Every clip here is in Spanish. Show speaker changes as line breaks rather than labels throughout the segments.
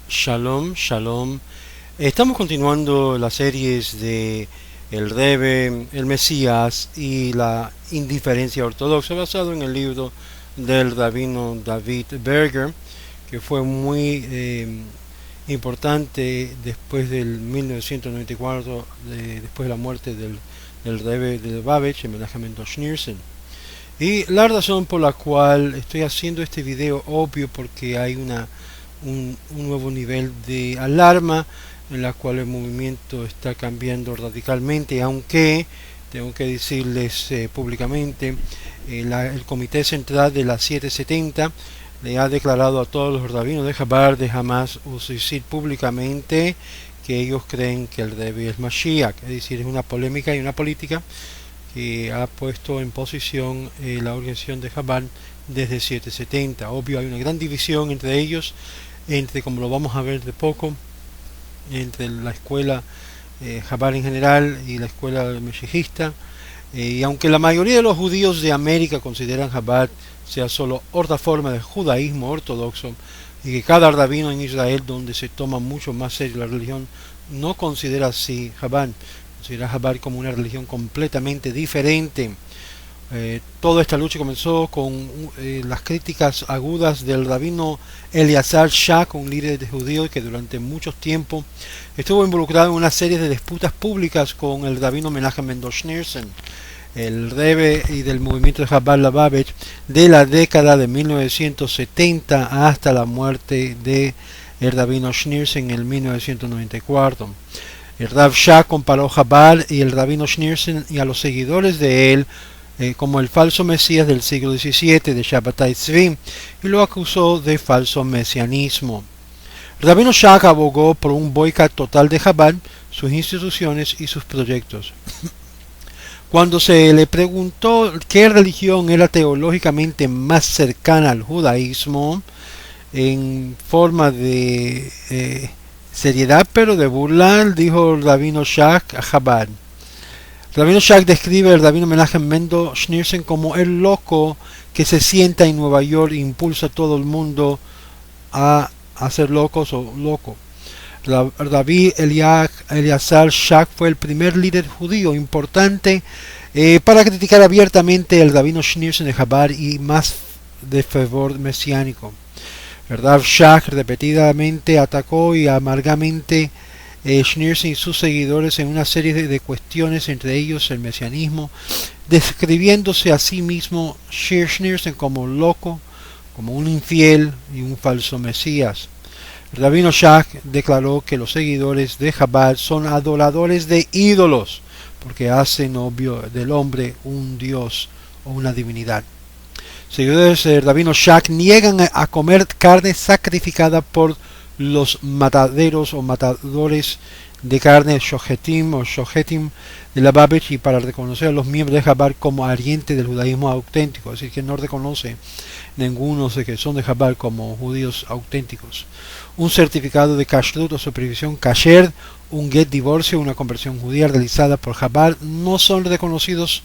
Shalom, shalom. Estamos continuando las series de el Rebbe, el Mesías y la indiferencia ortodoxa, basado en el libro del rabino David Berger, que fue muy importante después del 1994, después de la muerte del Rebbe de Lubavitch, el Menachem Mendel Schneerson. Y la razón por la cual estoy haciendo este video, obvio, porque hay un nuevo nivel de alarma en la cual el movimiento está cambiando radicalmente, aunque tengo que decirles públicamente, el Comité Central de la 770 le ha declarado a todos los rabinos de Chabad de Hamas decir públicamente que ellos creen que el Rebbe es Mashiach, es decir, es una polémica y una política que ha puesto en posición la organización de Chabad desde 770. Obvio, hay una gran división entre ellos, entre, como lo vamos a ver de poco, entre la escuela Chabad en general y la escuela meshijista, y aunque la mayoría de los judíos de América consideran Chabad sea solo otra forma de judaísmo ortodoxo, y que cada rabino en Israel, donde se toma mucho más serio la religión, no considera así Chabad, considera Chabad como una religión completamente diferente. Toda esta lucha comenzó con las críticas agudas del rabino Eleazar Shak, un líder de judíos que durante mucho tiempo estuvo involucrado en una serie de disputas públicas con el rabino Menachem Mendel Schneerson, el Rebbe y del movimiento de Chabad Lubavitch de la década de 1970 hasta la muerte de el rabino Schneerson en el 1994. El Rav Shak comparó Chabad y el rabino Schneerson y a los seguidores de él como el falso Mesías del siglo XVII de Shabbatai Tzvi, y lo acusó de falso mesianismo. El rabino Shak abogó por un boicot total de Chabad, sus instituciones y sus proyectos. Cuando se le preguntó qué religión era teológicamente más cercana al judaísmo, en forma de seriedad pero de burla, dijo el rabino Shak a Chabad. El rabino Shak describe al rabino Menachem Mendel Schneerson como el loco que se sienta en Nueva York e impulsa a todo el mundo a ser locos o loco. Rabbi Eleazar Shak fue el primer líder judío importante para criticar abiertamente al rabino Schneerson de Chabad y más de fervor mesiánico. El Rav Shak repetidamente atacó y amargamente Schneerson y sus seguidores en una serie de cuestiones, entre ellos el mesianismo, describiéndose a sí mismo Schneerson como loco, como un infiel y un falso mesías. El rabino Shak declaró que los seguidores de Chabad son adoradores de ídolos, porque hacen obvio del hombre un dios o una divinidad. Seguidores del rabino Shak niegan a comer carne sacrificada por los mataderos o matadores de carne shochetim o shochetim de la Lubavitch, y para reconocer a los miembros de Chabad como arientes del judaísmo auténtico, es decir, que no reconoce ninguno de que son de Chabad como judíos auténticos. Un certificado de kashrut o supervisión kasher, un get divorcio, una conversión judía realizada por Chabad no son reconocidos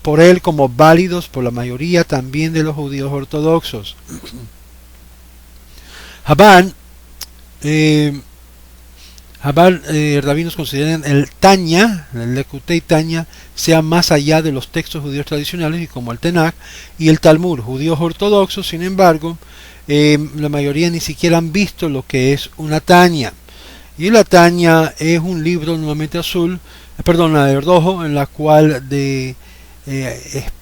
por él como válidos por la mayoría también de los judíos ortodoxos. Chabad rabinos consideran el Tanya, el Lekutei Tanya, sea más allá de los textos judíos tradicionales y como el Tenach y el Talmud. Judíos ortodoxos, sin embargo, la mayoría ni siquiera han visto lo que es una Tanya. Y la Tanya es un libro normalmente rojo, en la cual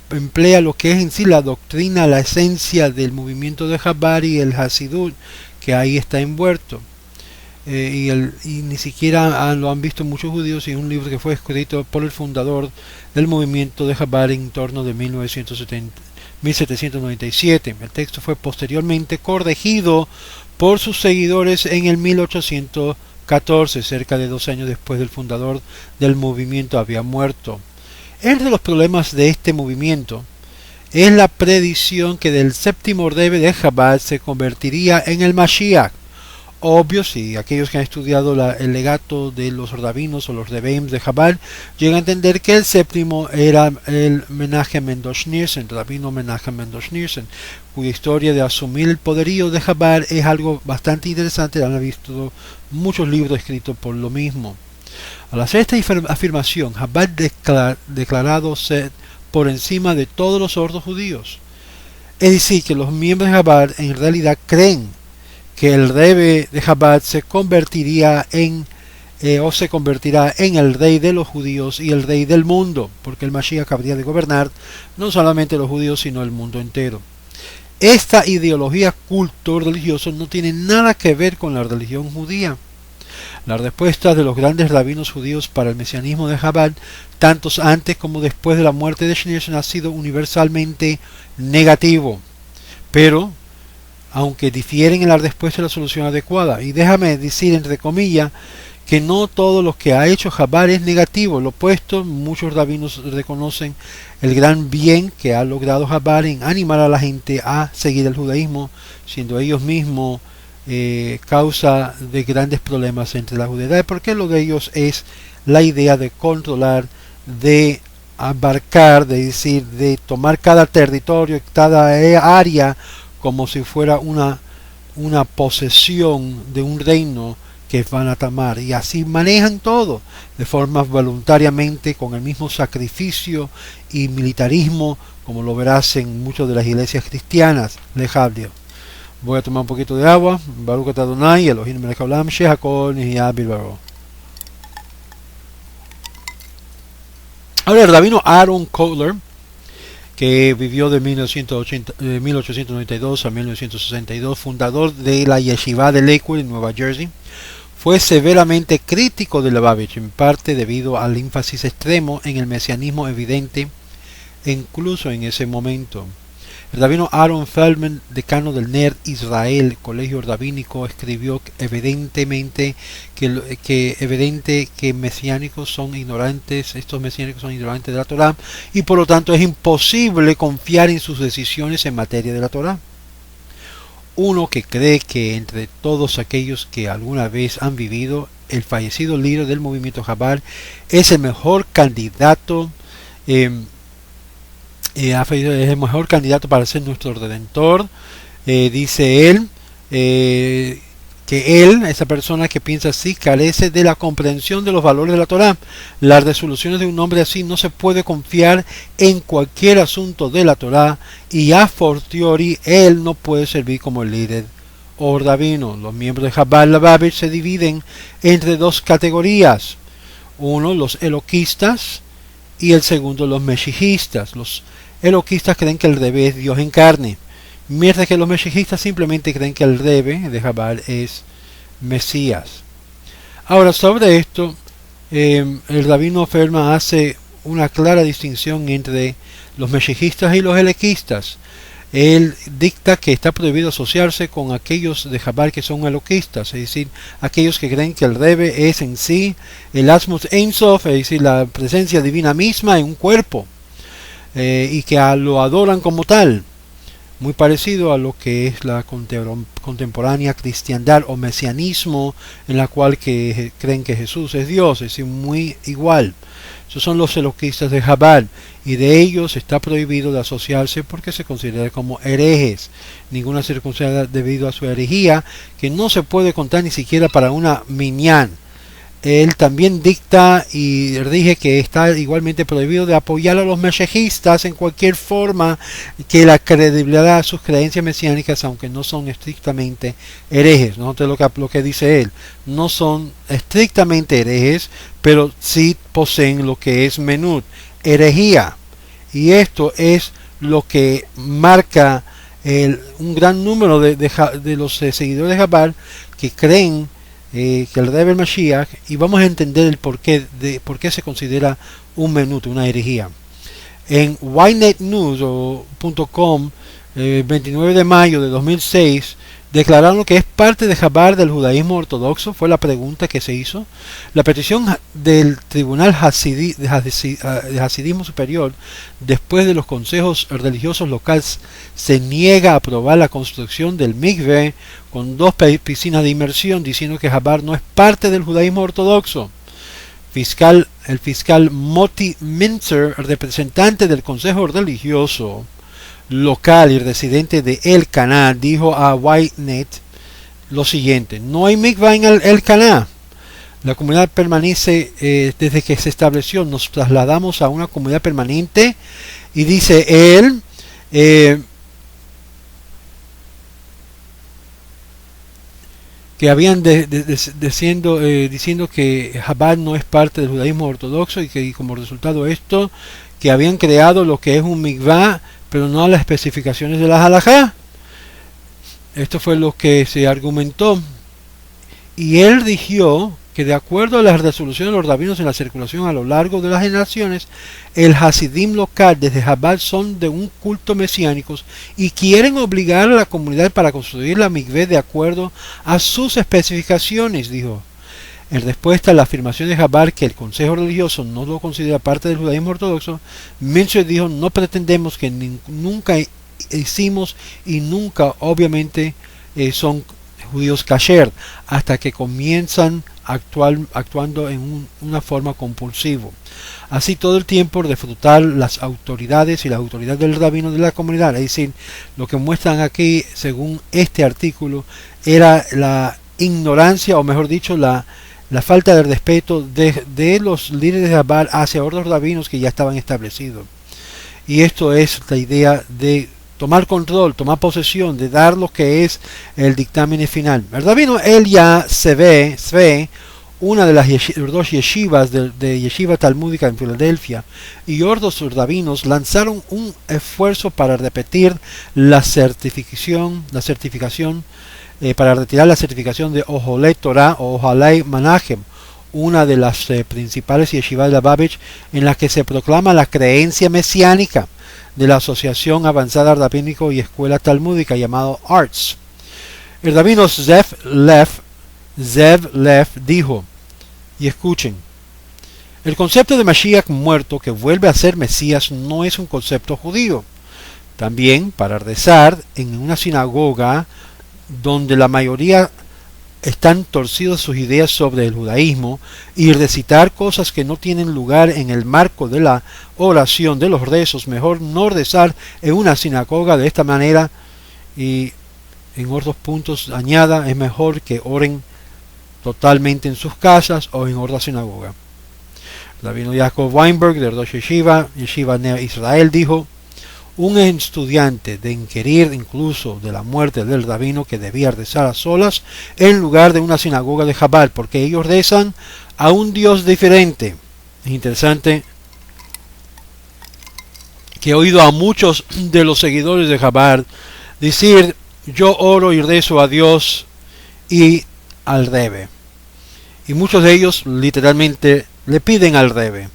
emplea lo que es en sí la doctrina, la esencia del movimiento de Chabad y el Hasidut, que ahí está envuelto. Y ni siquiera lo han visto muchos judíos, y es un libro que fue escrito por el fundador del movimiento de Chabad en torno de 1797. El texto fue posteriormente corregido por sus seguidores en el 1814, cerca de 2 años después del fundador del movimiento había muerto. Entre los problemas de este movimiento es la predicción que del séptimo Rebbe de Chabad se convertiría en el Mashiach, Obvio, si aquellos que han estudiado el legato de los rabinos o los rebbeim de Chabad llegan a entender que el séptimo era el Menachem Mendoz Schneerson, rabino Menachem Mendoz Schneerson, cuya historia de asumir el poderío de Chabad es algo bastante interesante. Han visto muchos libros escritos por lo mismo. Al hacer esta afirmación, Chabad declarado ser por encima de todos los ordos judíos. Es decir, que los miembros de Chabad en realidad creen que el Rebbe de Chabad se convertirá en el rey de los judíos y el rey del mundo, porque el Mashiach habría de gobernar no solamente los judíos sino el mundo entero. Esta ideología culto-religiosa no tiene nada que ver con la religión judía. La respuesta de los grandes rabinos judíos para el mesianismo de Chabad, tanto antes como después de la muerte de Schneerson, ha sido universalmente negativo. Pero aunque difieren en la respuesta a la solución adecuada. Y déjame decir, entre comillas, que no todo lo que ha hecho Chabad es negativo. Lo opuesto, muchos rabinos reconocen el gran bien que ha logrado Chabad en animar a la gente a seguir el judaísmo, siendo ellos mismos causa de grandes problemas entre la judeidad, porque lo de ellos es la idea de controlar, de abarcar, de decir, de tomar cada territorio, cada área, como si fuera una posesión de un reino que van a tomar, y así manejan todo de forma voluntariamente, con el mismo sacrificio y militarismo como lo verás en muchas de las iglesias cristianas. Lejablio. Voy a tomar un poquito de agua. Baruch atah Adonai Elohim melech haolam shehakol nihya bidbaro. Ahora el rabino Aaron Kotler, que vivió de 1892 a 1962, fundador de la Yeshiva de Lakewood en Nueva Jersey, fue severamente crítico de Lubavitch, en parte debido al énfasis extremo en el mesianismo evidente incluso en ese momento. El rabino Aaron Feldman, decano del Ner Israel, colegio rabínico, escribió evidente que mesiánicos son ignorantes, estos mesiánicos son ignorantes de la Torá, y por lo tanto es imposible confiar en sus decisiones en materia de la Torá. Uno que cree que entre todos aquellos que alguna vez han vivido, el fallecido líder del movimiento Chabad es el mejor candidato es el mejor candidato para ser nuestro redentor. Dice él que esa persona que piensa así, carece de la comprensión de los valores de la Torá. Las resoluciones de un hombre así no se puede confiar en cualquier asunto de la Torá, y a fortiori él no puede servir como el líder o rabino. Los miembros de Chabad Lubavitch se dividen entre dos categorías: uno, los eloquistas, y el segundo, los meshijistas. Los eloquistas creen que el Rebbe es Dios en carne, mientras que los meshijistas simplemente creen que el Rebbe de Chabad es Mesías. Ahora, sobre esto, el rabino Feldman hace una clara distinción entre los meshijistas y los eloquistas. Él dicta que está prohibido asociarse con aquellos de Chabad que son eloquistas, es decir, aquellos que creen que el Rebbe es en sí el Asmut Ein Sof, es decir, la presencia divina misma en un cuerpo, y que lo adoran como tal, muy parecido a lo que es la contemporánea cristiandad o mesianismo, en la cual creen que Jesús es Dios, es decir, muy igual. Esos son los eloquistas de Chabad, y de ellos está prohibido de asociarse porque se consideran como herejes. Ninguna circunstancia debido a su herejía, que no se puede contar ni siquiera para una minyan. Él también dicta y rige que está igualmente prohibido de apoyar a los meshejistas en cualquier forma que la credibilidad a sus creencias mesiánicas, aunque no son estrictamente herejes. Note lo que dice él: no son estrictamente herejes, pero sí poseen lo que es menut, herejía. Y esto es lo que marca un gran número de los seguidores de Chabad que creen que el Rebbe el Mashiach, y vamos a entender el por qué se considera un menut, una herejía. En YNetNews.com el 29 de mayo de 2006, declararon que es parte de Chabad del judaísmo ortodoxo. Fue la pregunta que se hizo. La petición del Tribunal de Hasidismo Superior, después de los consejos religiosos locales, se niega a aprobar la construcción del mikveh con 2 piscinas de inmersión, diciendo que Chabad no es parte del judaísmo ortodoxo. El fiscal Moti Mintzer, representante del consejo religioso local y residente de El Caná, dijo a Ynet lo siguiente: no hay mikvah en El Caná. La comunidad permanece desde que se estableció. Nos trasladamos a una comunidad permanente, y dice él, que habían diciendo que Chabad no es parte del judaísmo ortodoxo, y que como resultado de esto, que habían creado lo que es un mikvah, pero no a las especificaciones de la halajá. Esto fue lo que se argumentó, y él dijo que de acuerdo a las resoluciones de los rabinos en la circulación a lo largo de las generaciones, el hasidim local desde Chabad son de un culto mesiánicos y quieren obligar a la comunidad para construir la mikveh de acuerdo a sus especificaciones, dijo. En respuesta a la afirmación de Chabad que el consejo religioso no lo considera parte del judaísmo ortodoxo, Mintzer dijo: no pretendemos, que nunca hicimos y nunca obviamente son judíos kasher, hasta que comienzan actuando en una forma compulsiva. Así todo el tiempo disfrutar las autoridades y la autoridad del rabino de la comunidad. Es decir, lo que muestran aquí, según este artículo, era la ignorancia, o mejor dicho, la falta de respeto de los líderes de Chabad hacia otros rabinos que ya estaban establecidos. Y esto es la idea de tomar control, tomar posesión, de dar lo que es el dictamen final. El rabino Elia Sve, una de las dos yeshivas de Yeshiva Talmúdica en Filadelfia, y otros rabinos lanzaron un esfuerzo para repetir la certificación para retirar la certificación de Oholei Torah o Oholei Menachem, una de las principales yeshivas de Lubavitch, en la que se proclama la creencia mesiánica de la Asociación Avanzada Rabínico y Escuela Talmúdica, llamado ARTS. El rabino Zev Lev dijo, y escuchen: el concepto de Mashiach muerto que vuelve a ser Mesías no es un concepto judío. También para rezar en una sinagoga donde la mayoría están torcidos sus ideas sobre el judaísmo, y recitar cosas que no tienen lugar en el marco de la oración de los rezos, mejor no rezar en una sinagoga de esta manera. Y en otros puntos añada, es mejor que oren totalmente en sus casas o en otra sinagoga. Rabino Jacob Weinberg de Rosh Yeshiva Nea Israel dijo: un estudiante de inquirir incluso de la muerte del rabino, que debía rezar a solas en lugar de una sinagoga de Chabad, porque ellos rezan a un Dios diferente. Es interesante que he oído a muchos de los seguidores de Chabad decir: yo oro y rezo a Dios y al Rebbe. Y muchos de ellos literalmente le piden al Rebbe,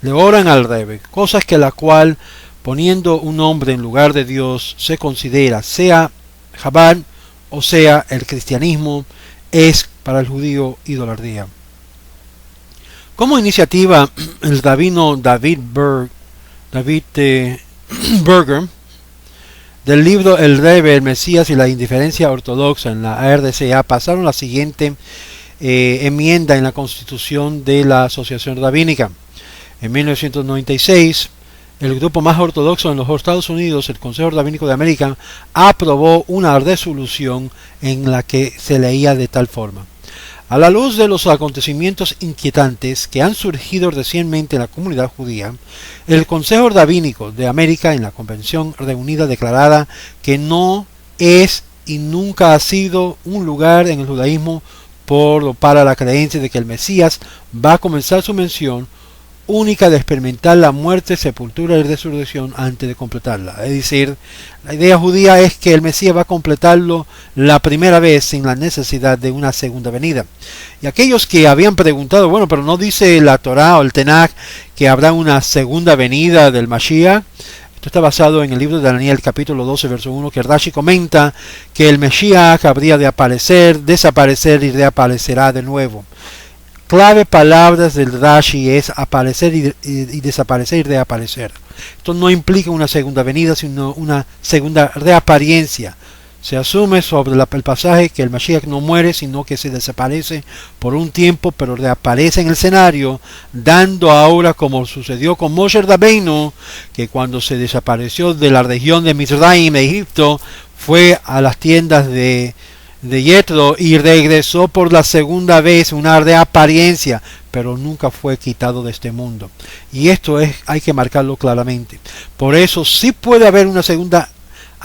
le oran al Rebbe, cosas que la cual, poniendo un nombre en lugar de Dios, se considera, sea Chabad o sea el cristianismo, es para el judío idolatría. Como iniciativa, el rabino David Berger, del libro El Rebbe, el Mesías y la indiferencia ortodoxa en la RCA, pasaron la siguiente enmienda en la Constitución de la Asociación Rabínica. En 1996, el grupo más ortodoxo en los Estados Unidos, el Consejo Rabínico de América, aprobó una resolución en la que se leía de tal forma: a la luz de los acontecimientos inquietantes que han surgido recientemente en la comunidad judía, el Consejo Rabínico de América, en la Convención Reunida, declarada que no es y nunca ha sido un lugar en el judaísmo para la creencia de que el Mesías va a comenzar su mención única de experimentar la muerte, sepultura y resurrección antes de completarla. Es decir, la idea judía es que el Mesías va a completarlo la primera vez sin la necesidad de una segunda venida. Y aquellos que habían preguntado: bueno, pero no dice la Torá o el Tenach que habrá una segunda venida del Mashiach, Esto está basado en el libro de Daniel capítulo 12 verso 1, que Rashi comenta que el Mesías habría de aparecer, desaparecer y reaparecerá de nuevo. Clave palabras del Rashi es aparecer y desaparecer y reaparecer. Esto no implica una segunda venida, sino una segunda reaparencia. Se asume sobre el pasaje que el Mashiach no muere, sino que se desaparece por un tiempo, pero reaparece en el escenario, dando ahora, como sucedió con Moshe Rabbeinu, que cuando se desapareció de la región de Mizraim, Egipto, fue a las tiendas de Yetro y regresó por la segunda vez, una reaparencia, pero nunca fue quitado de este mundo. Y esto hay que marcarlo claramente. Por eso sí puede haber una segunda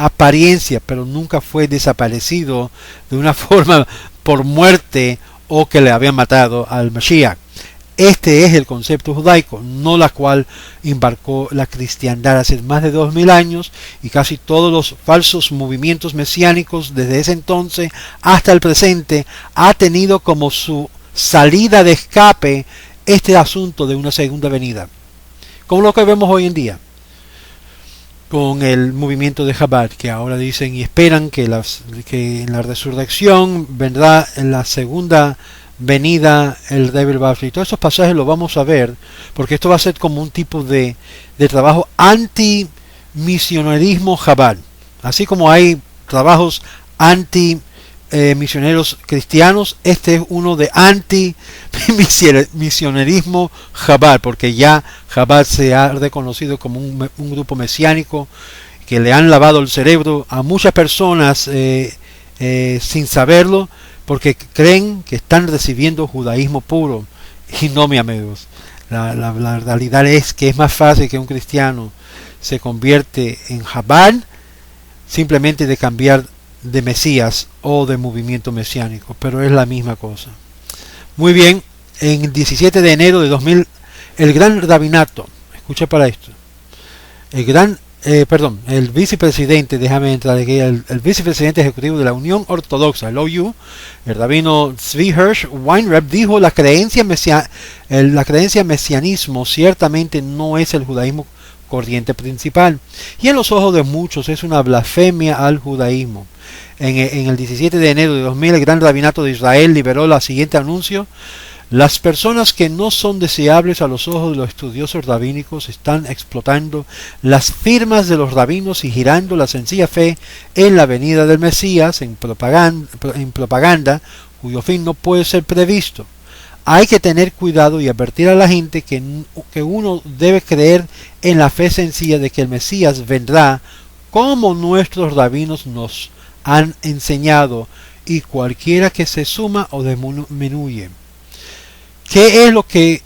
apariencia, pero nunca fue desaparecido de una forma por muerte o que le habían matado al Mashiach. Este es el concepto judaico, no la cual embarcó la cristiandad hace más de 2000 años, y casi todos los falsos movimientos mesiánicos desde ese entonces hasta el presente ha tenido como su salida de escape este asunto de una segunda venida, como lo que vemos hoy en día con el movimiento de Chabad, que ahora dicen y esperan que en la resurrección vendrá en la segunda venida el Rebbe Bafli. Y todos estos pasajes los vamos a ver, porque esto va a ser como un tipo de trabajo anti-misionerismo Chabad. Así como hay trabajos anti-misioneros cristianos, este es uno de anti-misionerismo Chabad, porque ya Chabad se ha reconocido como un grupo mesiánico que le han lavado el cerebro a muchas personas sin saberlo, porque creen que están recibiendo judaísmo puro. Y no, mis amigos, la realidad es que es más fácil que un cristiano se convierte en Chabad simplemente de cambiar de Mesías o de movimiento mesiánico, pero es la misma cosa. Muy bien, en el 17 de enero de 2000, el gran rabinato, escucha para esto, el vicepresidente, déjame entrar aquí, el vicepresidente ejecutivo de la Unión Ortodoxa, el OU, el rabino Zvi Hirsch Weinreb, dijo: la creencia mesianismo ciertamente no es el judaísmo corriente principal, y en los ojos de muchos es una blasfemia al judaísmo. En el 17 de enero de 2000, el Gran Rabinato de Israel liberó el siguiente anuncio: las personas que no son deseables a los ojos de los estudiosos rabínicos están explotando las firmas de los rabinos y girando la sencilla fe en la venida del Mesías en propaganda cuyo fin no puede ser previsto. Hay que tener cuidado y advertir a la gente que uno debe creer en la fe sencilla de que el Mesías vendrá como nuestros rabinos nos han enseñado, y cualquiera que se suma o disminuye. ¿Qué es lo que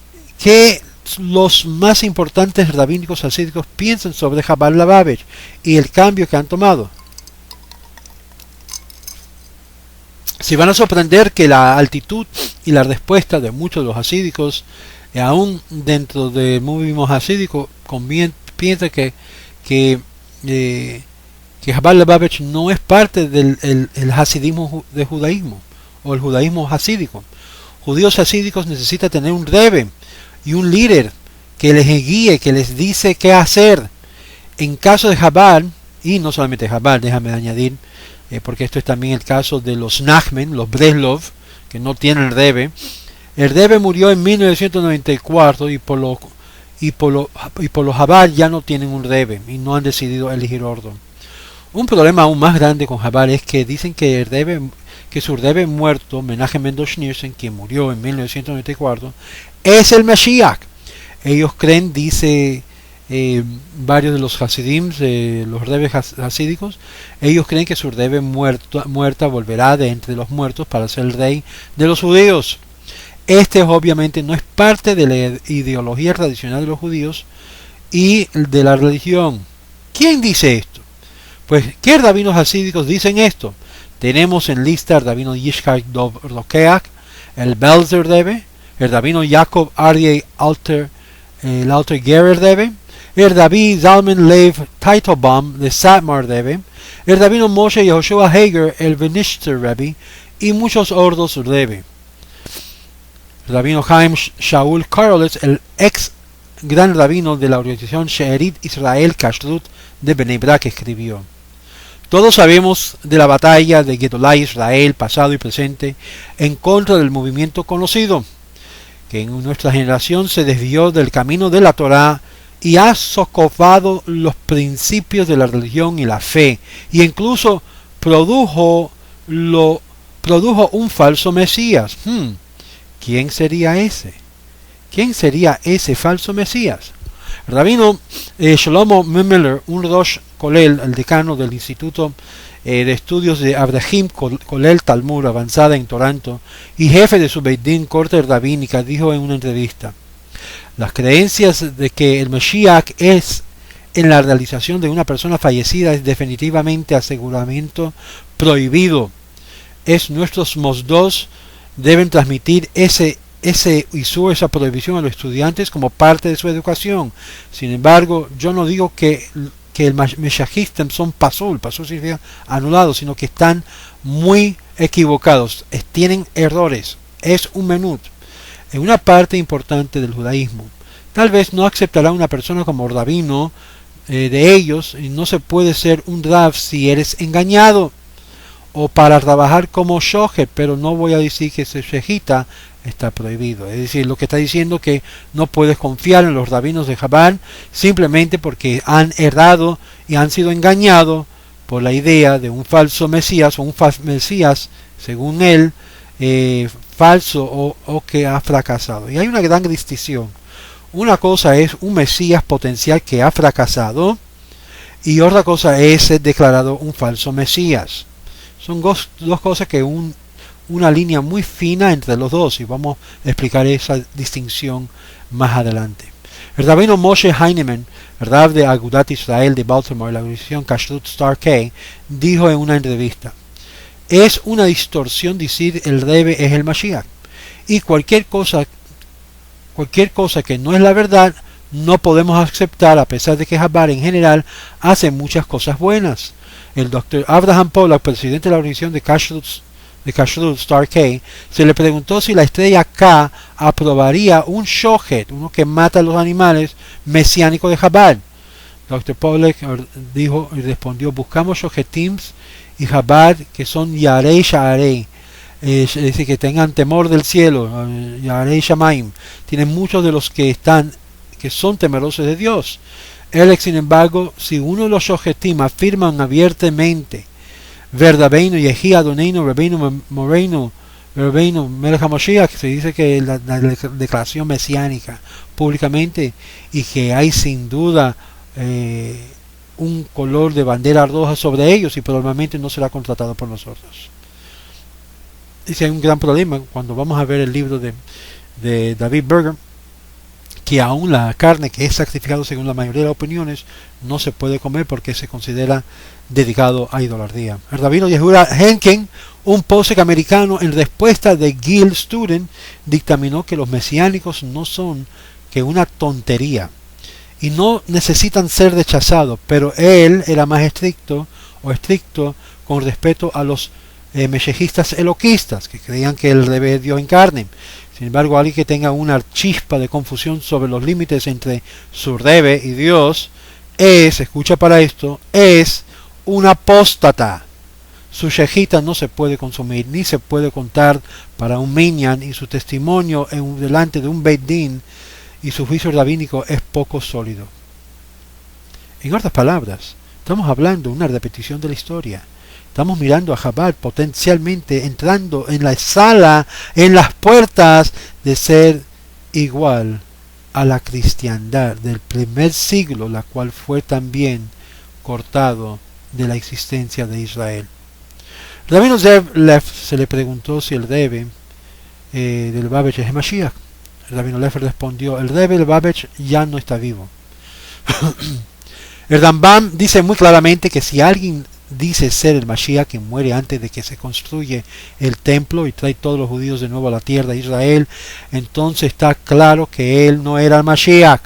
los más importantes rabínicos hasídicos piensan sobre Chabad Lubavitch y el cambio que han tomado? Se van a sorprender que la altitud y la respuesta de muchos de los hasídicos, aún dentro del movimiento hasídico, piensa que Chabad Lubavitch no es parte del el hasidismo de judaísmo o el judaísmo hasídico. Judíos hasídicos necesitan tener un rebbe y un líder que les guíe, que les dice qué hacer. En caso de Chabad, y no solamente Chabad, déjame añadir, porque esto es también el caso de los Nachmen, los Breslov, que no tienen rebbe. El rebbe murió en 1994 y por los Chabad ya no tienen un rebbe y no han decidido elegir orden. Un problema aún más grande con Chabad es que dicen que su rebbe muerto, Menachem Mendel Schneerson, quien murió en 1994, es el Mashiach. Ellos creen, dice varios de los hasidim, los rebes hasídicos, ellos creen que su rebbe muerta volverá de entre los muertos para ser el rey de los judíos. Este obviamente no es parte de la ideología tradicional de los judíos y de la religión. ¿Quién dice esto? Pues, ¿qué rabinos hasídicos dicen esto? Tenemos en lista el rabino Yishkar Dov Rokeach, el Belzer Rebbe, el rabino Jacob Aryeh el Alter Gerer Rebbe, el rabí Zalman Lev Teitelbaum de Satmar Rebbe, el rabino Moshe Yehoshua Hager, el Vinishter Rebbe, y muchos otros Rebbe. El rabino Chaim Shaul Karolitz, el ex gran rabino de la organización She'erit Israel Kashrut de Bnei Brak escribió: todos sabemos de la batalla de Gedolá Israel, pasado y presente, en contra del movimiento conocido, que en nuestra generación se desvió del camino de la Torá y ha socavado los principios de la religión y la fe, y incluso produjo un falso Mesías. ¿Quién sería ese? ¿Quién sería ese falso Mesías? El rabino Shlomo Miller, un Rosh Kolel, el decano del Instituto de Estudios de Avraham Kolel Talmud avanzada en Toronto y jefe de su Beit Din corte rabínica, dijo en una entrevista: las creencias de que el Mashiach es en la realización de una persona fallecida es definitivamente aseguramiento prohibido. Nuestros mosdos deben transmitir esa prohibición a los estudiantes como parte de su educación. Sin embargo, yo no digo que el Meshachistem son pasul significa anulados, sino que están muy equivocados, tienen errores. Es un menut en una parte importante del judaísmo. Tal vez no aceptará una persona como rabino de ellos, y no se puede ser un rab si eres engañado, o para trabajar como shohet, pero no voy a decir que ese shejita está prohibido. Es decir, lo que está diciendo que no puedes confiar en los rabinos de Chabad simplemente porque han errado y han sido engañados por la idea de un falso Mesías, o un Mesías, según él, falso o que ha fracasado. Y hay una gran distinción. Una cosa es un Mesías potencial que ha fracasado, y otra cosa es ser declarado un falso Mesías. Son dos cosas que una línea muy fina entre los dos, y vamos a explicar esa distinción más adelante. El rabino Moshe Heinemann, el rab de Agudat Israel de Baltimore, la organización Kashrut Star K, dijo en una entrevista: es una distorsión decir el Rebbe es el Mashiach, y cualquier cosa que no es la verdad no podemos aceptar, a pesar de que Chabad en general hace muchas cosas buenas. El Dr. Abraham Pollack, presidente de la organización de Kashrut Star K, se le preguntó si la estrella K aprobaría un shohet, uno que mata a los animales, mesiánico de Chabad. Dr. Pollack dijo y respondió: buscamos shohetims y Chabad que son Yarei Sha'arei, es decir, que tengan temor del cielo, Yarei Shamaim. Tienen muchos de los que son temerosos de Dios. Él, sin embargo, si uno de los shohetim afirman abiertamente Verdabeinu Yehi Adoneinu Rabbeinu Moreinu Rabbeinu Melech HaMashiach, que se dice que la declaración mesiánica públicamente, y que hay sin duda un color de bandera roja sobre ellos, y probablemente no será contratado por nosotros. Dice, hay un gran problema cuando vamos a ver el libro de David Berger, que aún la carne que es sacrificado según la mayoría de las opiniones no se puede comer porque se considera dedicado a idolatría. El rabino Yehuda Henken, un posek americano, en respuesta de Gil Student, dictaminó que los mesiánicos no son que una tontería y no necesitan ser rechazados, pero él era más estricto con respecto a los meshejistas eloquistas, que creían que el Rebbe es Dios en carne. Sin embargo, alguien que tenga una chispa de confusión sobre los límites entre su Rebbe y Dios escucha para esto, es un apóstata. Su shejita no se puede consumir, ni se puede contar para un minyan, y su testimonio delante de un Beit Din y su juicio rabínico es poco sólido. En otras palabras, estamos hablando de una repetición de la historia. Estamos mirando a Chabad potencialmente entrando en la sala, en las puertas de ser igual a la cristiandad del primer siglo, la cual fue también cortado de la existencia de Israel. Rabino Zev Leff se le preguntó si el Rebbe del Babech es Mashiach. Rabino Leff respondió: el Rebbe del Babech ya no está vivo. El Rambam dice muy claramente que si alguien dice ser el Mashiach, que muere antes de que se construye el templo y trae todos los judíos de nuevo a la tierra de Israel, entonces está claro que él no era el Mashiach.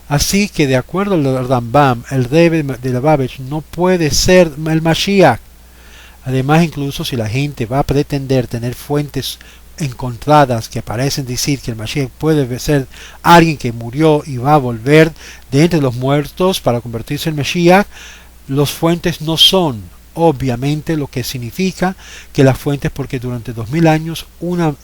Así que de acuerdo al Rambam, el Rebbe de la Babech no puede ser el Mashiach. Además, incluso si la gente va a pretender tener fuentes encontradas que parecen decir que el Mashiach puede ser alguien que murió y va a volver de entre los muertos para convertirse en Mashiach, los fuentes no son obviamente, lo que significa que las fuentes, porque durante 2000 años una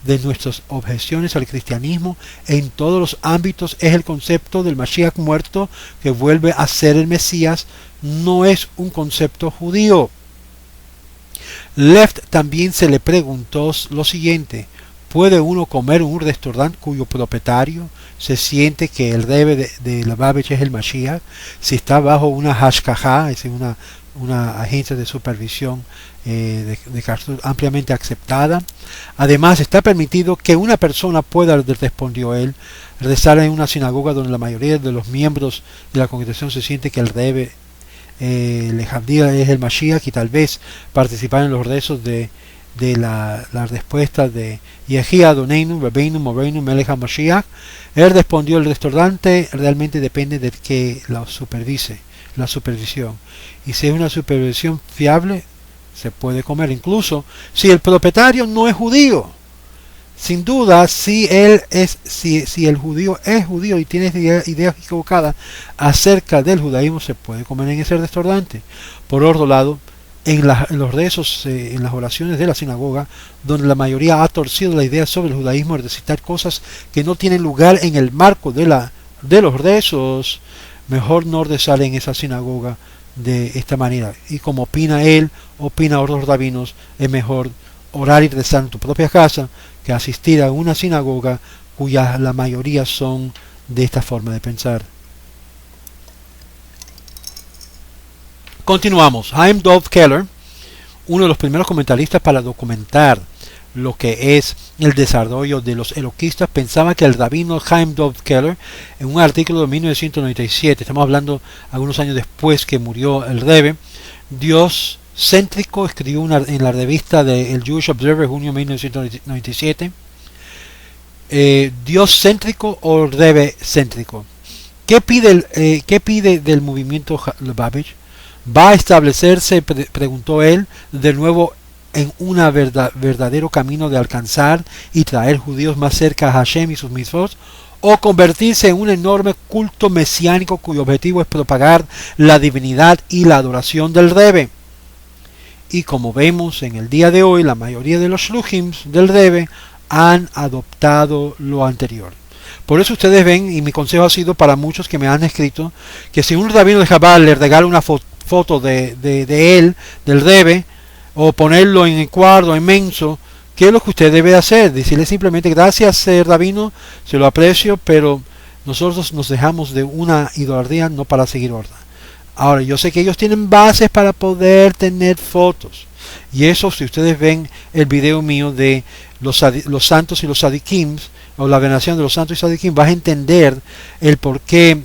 de nuestras objeciones al cristianismo en todos los ámbitos es el concepto del Mashiach muerto que vuelve a ser el Mesías, no es un concepto judío. Left también se le preguntó lo siguiente: ¿puede uno comer en un restaurante cuyo propietario se siente que el Rebbe de Lubavitch es el Mashiach, si está bajo una hashgacha, es decir, una agencia de supervisión de Kashrut ampliamente aceptada? Además, ¿está permitido que una persona pueda, respondió él, rezar en una sinagoga donde la mayoría de los miembros de la congregación se siente que el Rebbe Lehavdil es el Mashiach, y tal vez participar en los rezos de la respuesta de Yehi Adoneinu, Rabbeinu, Moreinu, Melech HaMashiach? Él respondió: el restaurante realmente depende de que la supervisión, y si es una supervisión fiable, se puede comer, incluso si el propietario no es judío. Sin duda, si el judío es judío y tiene ideas equivocadas acerca del judaísmo, se puede comer en ese restaurante. Por otro lado, en los rezos, en las oraciones de la sinagoga, donde la mayoría ha torcido la idea sobre el judaísmo al recitar cosas que no tienen lugar en el marco de los rezos, mejor no rezar en esa sinagoga de esta manera. Y como opina él, opina otros rabinos, es mejor orar y rezar en tu propia casa que asistir a una sinagoga cuya la mayoría son de esta forma de pensar. Continuamos. Chaim Dov Keller, uno de los primeros comentaristas para documentar lo que es el desarrollo de los eloquistas, pensaba que el rabino Chaim Dov Keller, en un artículo de 1997, estamos hablando algunos años después que murió el Rebbe, Dios céntrico, escribió en la revista del Jewish Observer, junio de 1997, Dios céntrico o Rebbe céntrico. ¿Qué pide del movimiento Lubavitch? ¿Va a establecerse, preguntó él, de nuevo en un verdadero camino de alcanzar y traer judíos más cerca a Hashem y sus mitzvot, o convertirse en un enorme culto mesiánico cuyo objetivo es propagar la divinidad y la adoración del Rebbe? Y como vemos en el día de hoy, la mayoría de los shluchims del Rebbe han adoptado lo anterior. Por eso ustedes ven, y mi consejo ha sido para muchos que me han escrito, que si un rabino de Chabad le regala una foto de él, del Rebbe, o ponerlo en el cuadro inmenso, ¿qué es lo que usted debe hacer? Decirle simplemente: gracias, rabino, se lo aprecio, pero nosotros nos dejamos de una idolatría no para seguir orden. Ahora, yo sé que ellos tienen bases para poder tener fotos, y eso, si ustedes ven el video mío de los santos y los sadikim, o la veneración de los santos y sadikim, vas a entender el por qué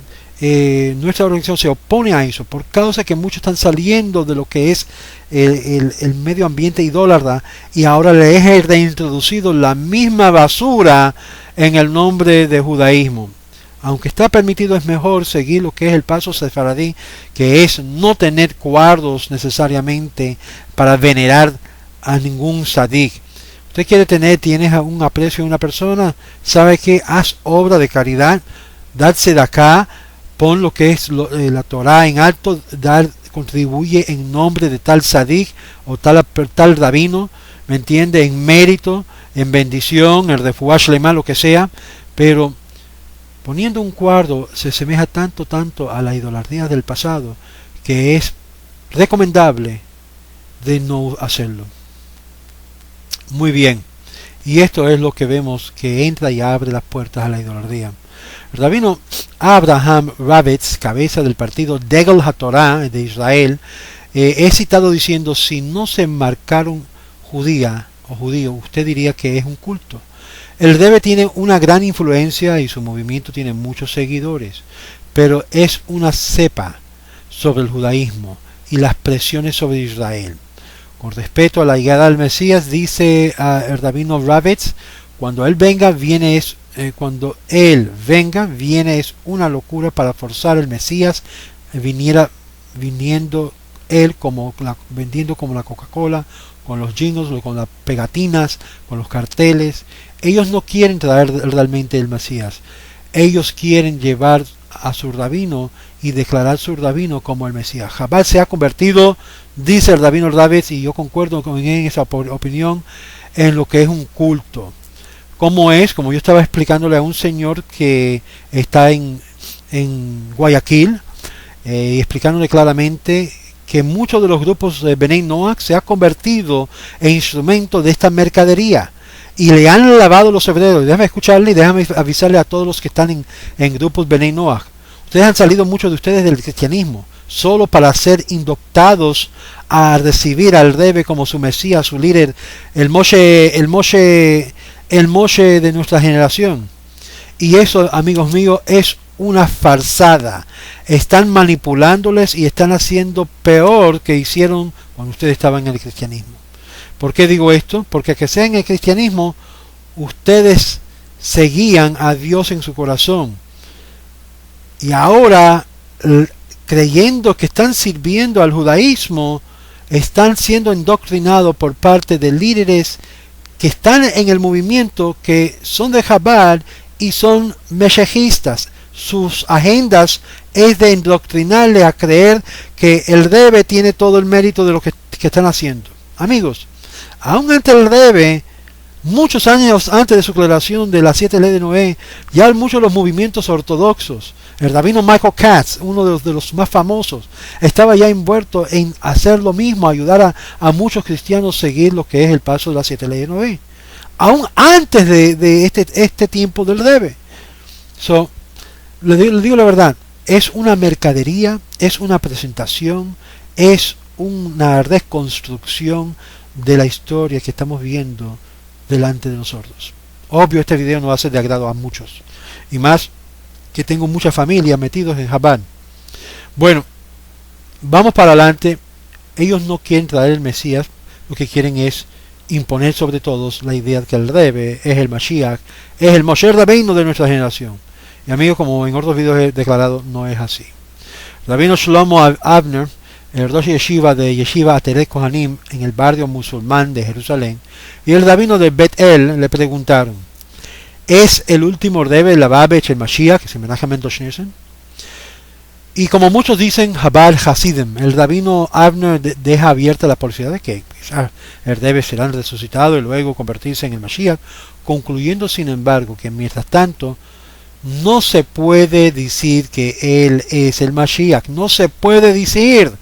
nuestra organización se opone a eso, por causa que muchos están saliendo de lo que es el medio ambiente idólatra, y ahora le es reintroducido la misma basura en el nombre de judaísmo. Aunque está permitido, es mejor seguir lo que es el paso sefaradí, que es no tener cuadros necesariamente para venerar a ningún sadik. Usted tienes un aprecio a una persona, sabe que haz obra de caridad, darse de acá, pon lo que es la Torah en alto, contribuye en nombre de tal sadik o tal rabino, ¿me entiende? En mérito, en bendición, en refuah shlema, lo que sea, pero poniendo un cuadro se asemeja tanto a la idolatría del pasado que es recomendable de no hacerlo. Muy bien, y esto es lo que vemos que entra y abre las puertas a la idolatría. El rabino Abraham Ravitz, cabeza del partido Degel HaTorah de Israel, es citado diciendo: si no se marcaron judía o judío, usted diría que es un culto. El Rebbe tiene una gran influencia y su movimiento tiene muchos seguidores, pero es una cepa sobre el judaísmo y las presiones sobre Israel. Con respecto a la llegada del Mesías, dice el rabino Ravitz: cuando él venga, viene es una locura para forzar el Mesías viniendo él vendiendo como la Coca-Cola, con los jingles, con las pegatinas, con los carteles. Ellos no quieren traer realmente el Mesías. Ellos quieren llevar a su rabino y declarar su rabino como el Mesías. Chabad se ha convertido, dice el rabino Ravitz, y yo concuerdo con él en esa opinión, en lo que es un culto. Como yo estaba explicándole a un señor que está en Guayaquil, y explicándole claramente que muchos de los grupos de Bnei Noach se ha convertido en instrumento de esta mercadería y le han lavado los cerebros. Déjame escucharle y déjame avisarle a todos los que están en grupos Bnei Noach. Ustedes han salido, muchos de ustedes, del cristianismo solo para ser indoctados a recibir al Rebbe como su Mesías, su líder, el Moshe de nuestra generación. Y eso, amigos míos, es una farsada. Están manipulándoles y están haciendo peor que hicieron cuando ustedes estaban en el cristianismo. ¿Por qué digo esto? Porque que sea en el cristianismo, ustedes seguían a Dios en su corazón. Y ahora, creyendo que están sirviendo al judaísmo, están siendo indoctrinados por parte de líderes que están en el movimiento, que son de Chabad y son meshejistas. Sus agendas es de indoctrinarle a creer que el Rebbe tiene todo el mérito de lo que están haciendo. Amigos, aún antes del Rebbe, muchos años antes de su declaración de las 7 leyes de Noé, ya muchos de los movimientos ortodoxos, el rabino Michael Katz, uno de los más famosos, estaba ya envuelto en hacer lo mismo, ayudar a muchos cristianos a seguir lo que es el paso de las 7 leyes de Noé, aún antes de este tiempo del Rebbe. Le digo la verdad, es una mercadería, es una presentación, es una reconstrucción de la historia que estamos viendo delante de nosotros. Obvio, este video no va a ser de agrado a muchos, y más que tengo mucha familia metidos en Chabad. Bueno, vamos para adelante. Ellos no quieren traer el Mesías, lo que quieren es imponer sobre todos la idea de que el Rebbe es el Mashiach, es el Moshe Rabbeinu de nuestra generación. Y amigos, como en otros videos he declarado, no es así. Rabino Shlomo Avner, el Rosh Yeshiva de Yeshiva Ateret Kohanim en el barrio musulmán de Jerusalén, y el rabino de Bet El le preguntaron: ¿es el último Rebbe Lubavitch el Mashiach, que se homenaje a Mendel Schneerson? Y como muchos dicen, Chabad Hasidim, el rabino Avner deja abierta la posibilidad de que el Rebbe será resucitado y luego convertirse en el Mashiach, concluyendo sin embargo que mientras tanto no se puede decir que él es el Mashiach, no se puede decir.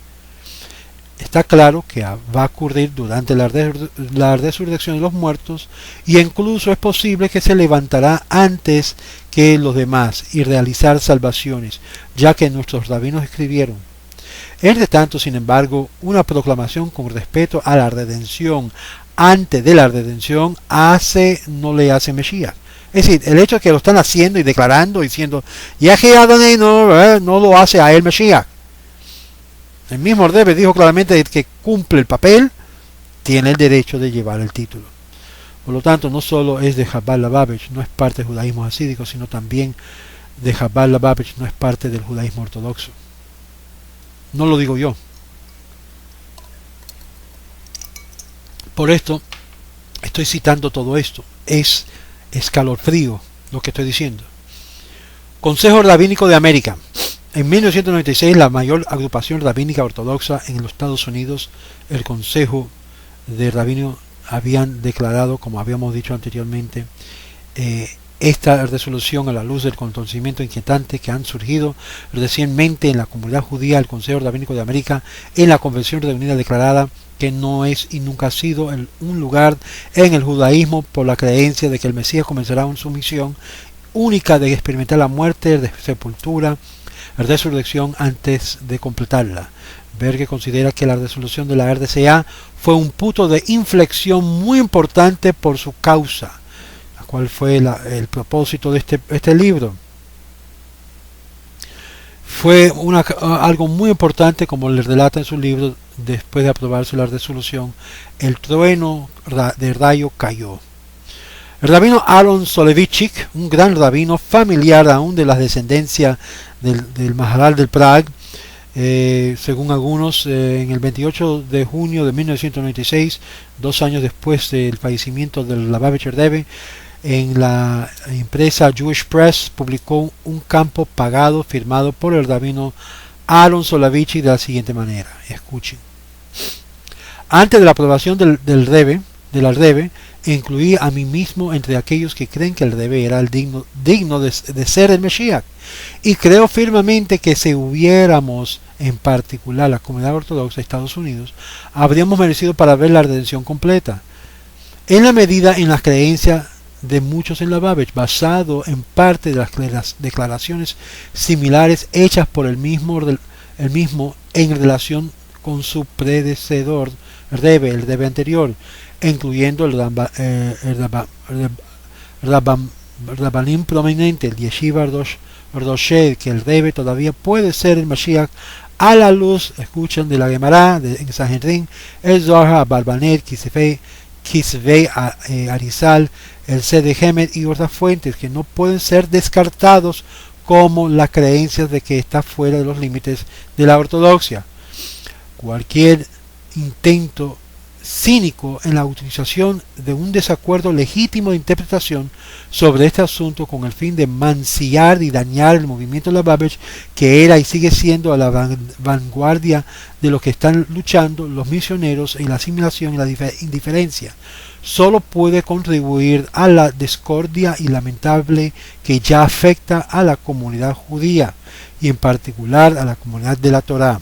Está claro que va a ocurrir durante la resurrección de los muertos, y incluso es posible que se levantará antes que los demás y realizar salvaciones, ya que nuestros rabinos escribieron. Entre tanto, sin embargo, una proclamación con respecto a la redención antes de la redención no le hace Mashiach. Es decir, el hecho de que lo están haciendo y declarando, diciendo Yehi Adonai, no lo hace a él Mashiach. El mismo Rebbe dijo claramente que cumple el papel, tiene el derecho de llevar el título. Por lo tanto, no solo es de Chabad Lubavitch, no es parte del judaísmo hasídico, sino también de Chabad Lubavitch, no es parte del judaísmo ortodoxo. No lo digo yo. Por esto, estoy citando todo esto. Es escalofrío lo que estoy diciendo. Consejo Rabínico de América. En 1996, la mayor agrupación rabínica ortodoxa en los Estados Unidos, el Consejo de Rabino, habían declarado, como habíamos dicho anteriormente, esta resolución a la luz del acontecimiento inquietante que han surgido recientemente en la comunidad judía. El Consejo Rabínico de América, en la Convención Reunida, declarada que no es y nunca ha sido un lugar en el judaísmo por la creencia de que el Mesías comenzará su misión única de experimentar la muerte, de sepultura, resurrección antes de completarla. Berger considera que la resolución de la RDCA fue un punto de inflexión muy importante por su causa. ¿Cuál fue el propósito de este libro? Fue algo muy importante, como le relata en su libro. Después de aprobarse la resolución, el trueno de rayo cayó. El rabino Aaron Soloveitchik, un gran rabino familiar aún de la descendencia del Maharal del Prague, según algunos, en el 28 de junio de 1996, 2 años después del fallecimiento del Lubavitcher Rebbe, en la empresa Jewish Press publicó un campo pagado firmado por el rabino Aaron Soloveitchik de la siguiente manera. Escuchen. Antes de la aprobación del Rebbe, incluí a mí mismo entre aquellos que creen que el Rebbe era el digno de ser el Mesías, y creo firmemente que si hubiéramos, en particular la comunidad ortodoxa de Estados Unidos, habríamos merecido para ver la redención completa, en la medida en las creencias de muchos en Lubavitch, basado en parte de las declaraciones similares hechas por el mismo en relación con su predecesor Rebbe, el Rebbe anterior, incluyendo el Rabbanim prominente, el Yeshiva Roshel, que el Rebbe todavía puede ser el Mashiach a la luz, escuchan, de la Gemara en Sanhedrin, el Zohar, Barbanet, Kisvei Arizal, el Sede Hemet y otras fuentes que no pueden ser descartados como las creencias de que está fuera de los límites de la ortodoxia. Cualquier intento cínico en la utilización de un desacuerdo legítimo de interpretación sobre este asunto con el fin de mancillar y dañar el movimiento Lubavitch, que era y sigue siendo a la vanguardia de los que están luchando, los misioneros, en la asimilación y la indiferencia, solo puede contribuir a la discordia y lamentable que ya afecta a la comunidad judía y en particular a la comunidad de la Torá.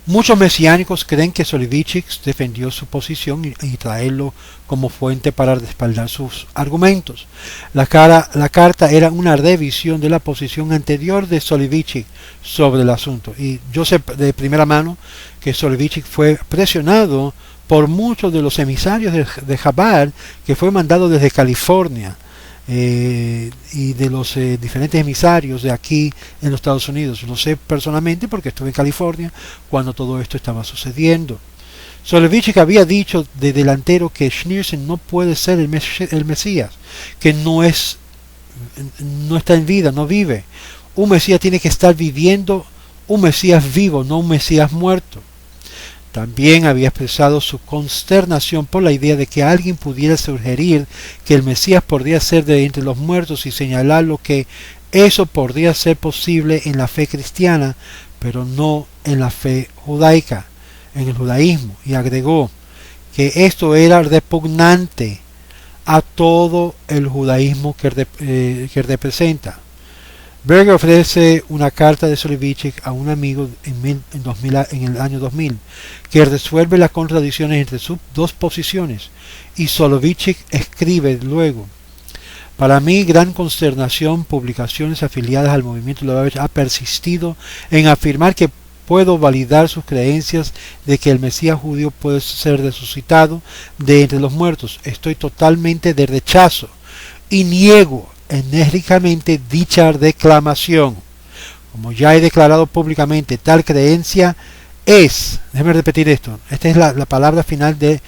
Muchos mesiánicos creen que Soloveitchik defendió su posición y traerlo como fuente para respaldar sus argumentos. La carta era una revisión de la posición anterior de Soloveitchik sobre el asunto, y yo sé de primera mano que Soloveitchik fue presionado por muchos de los emisarios de Chabad, que fue mandado desde California, y de los diferentes emisarios de aquí en los Estados Unidos. Lo sé personalmente porque estuve en California cuando todo esto estaba sucediendo. Soloveitchik había dicho de delantero que Schneerson no puede ser el Mesías, que no está en vida, no vive. Un Mesías tiene que estar viviendo, un Mesías vivo, no un Mesías muerto. También había expresado su consternación por la idea de que alguien pudiera sugerir que el Mesías podría ser de entre los muertos y señalar lo que eso podría ser posible en la fe cristiana, pero no en la fe judaica, en el judaísmo, y agregó que esto era repugnante a todo el judaísmo que representa. Berger ofrece una carta de Soloveitchik a un amigo en el año 2000 que resuelve las contradicciones entre sus dos posiciones, y Soloveitchik escribe luego: para mí, gran consternación, publicaciones afiliadas al movimiento Lubavitch ha persistido en afirmar que puedo validar sus creencias de que el Mesías judío puede ser resucitado de entre los muertos. Estoy totalmente de rechazo y niego enérgicamente dicha declamación. Como ya he declarado públicamente, tal creencia es, déjeme repetir esto, esta es la palabra final de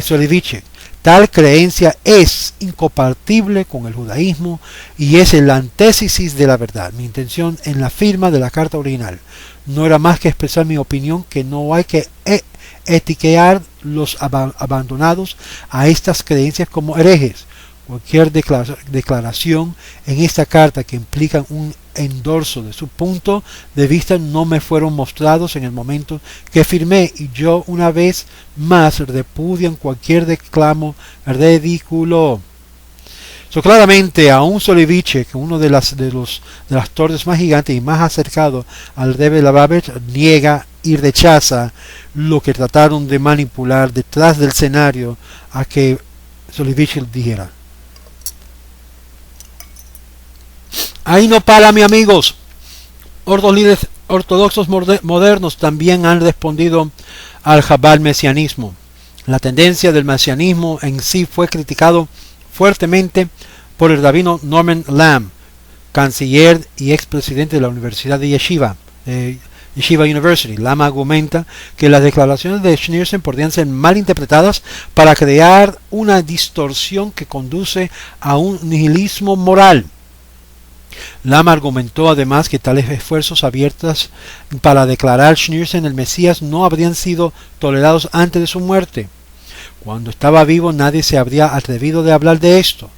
Soloveitchik, tal creencia es incompatible con el judaísmo y es la antítesis de la verdad. Mi intención en la firma de la carta original no era más que expresar mi opinión que no hay que etiquetar los abandonados a estas creencias como herejes. Cualquier declaración en esta carta que implica un endorso de su punto de vista no me fueron mostrados en el momento que firmé, y yo una vez más repudian cualquier reclamo ridículo. Claramente, aún Soloveitchik, uno de las torres más gigantes y más acercado al Rebbe Lubavitch, niega y rechaza lo que trataron de manipular detrás del escenario a que Soloveitchik dijera. Ahí no para, mis amigos. Otros líderes ortodoxos modernos también han respondido al Chabad mesianismo. La tendencia del mesianismo en sí fue criticado fuertemente por el rabino Norman Lamm, canciller y expresidente de la Universidad de Yeshiva University. Lamm argumenta que las declaraciones de Schneerson podrían ser mal interpretadas para crear una distorsión que conduce a un nihilismo moral. Lam argumentó además que tales esfuerzos abiertos para declarar Schneerson el Mesías no habrían sido tolerados antes de su muerte. Cuando estaba vivo nadie se habría atrevido de hablar de esto.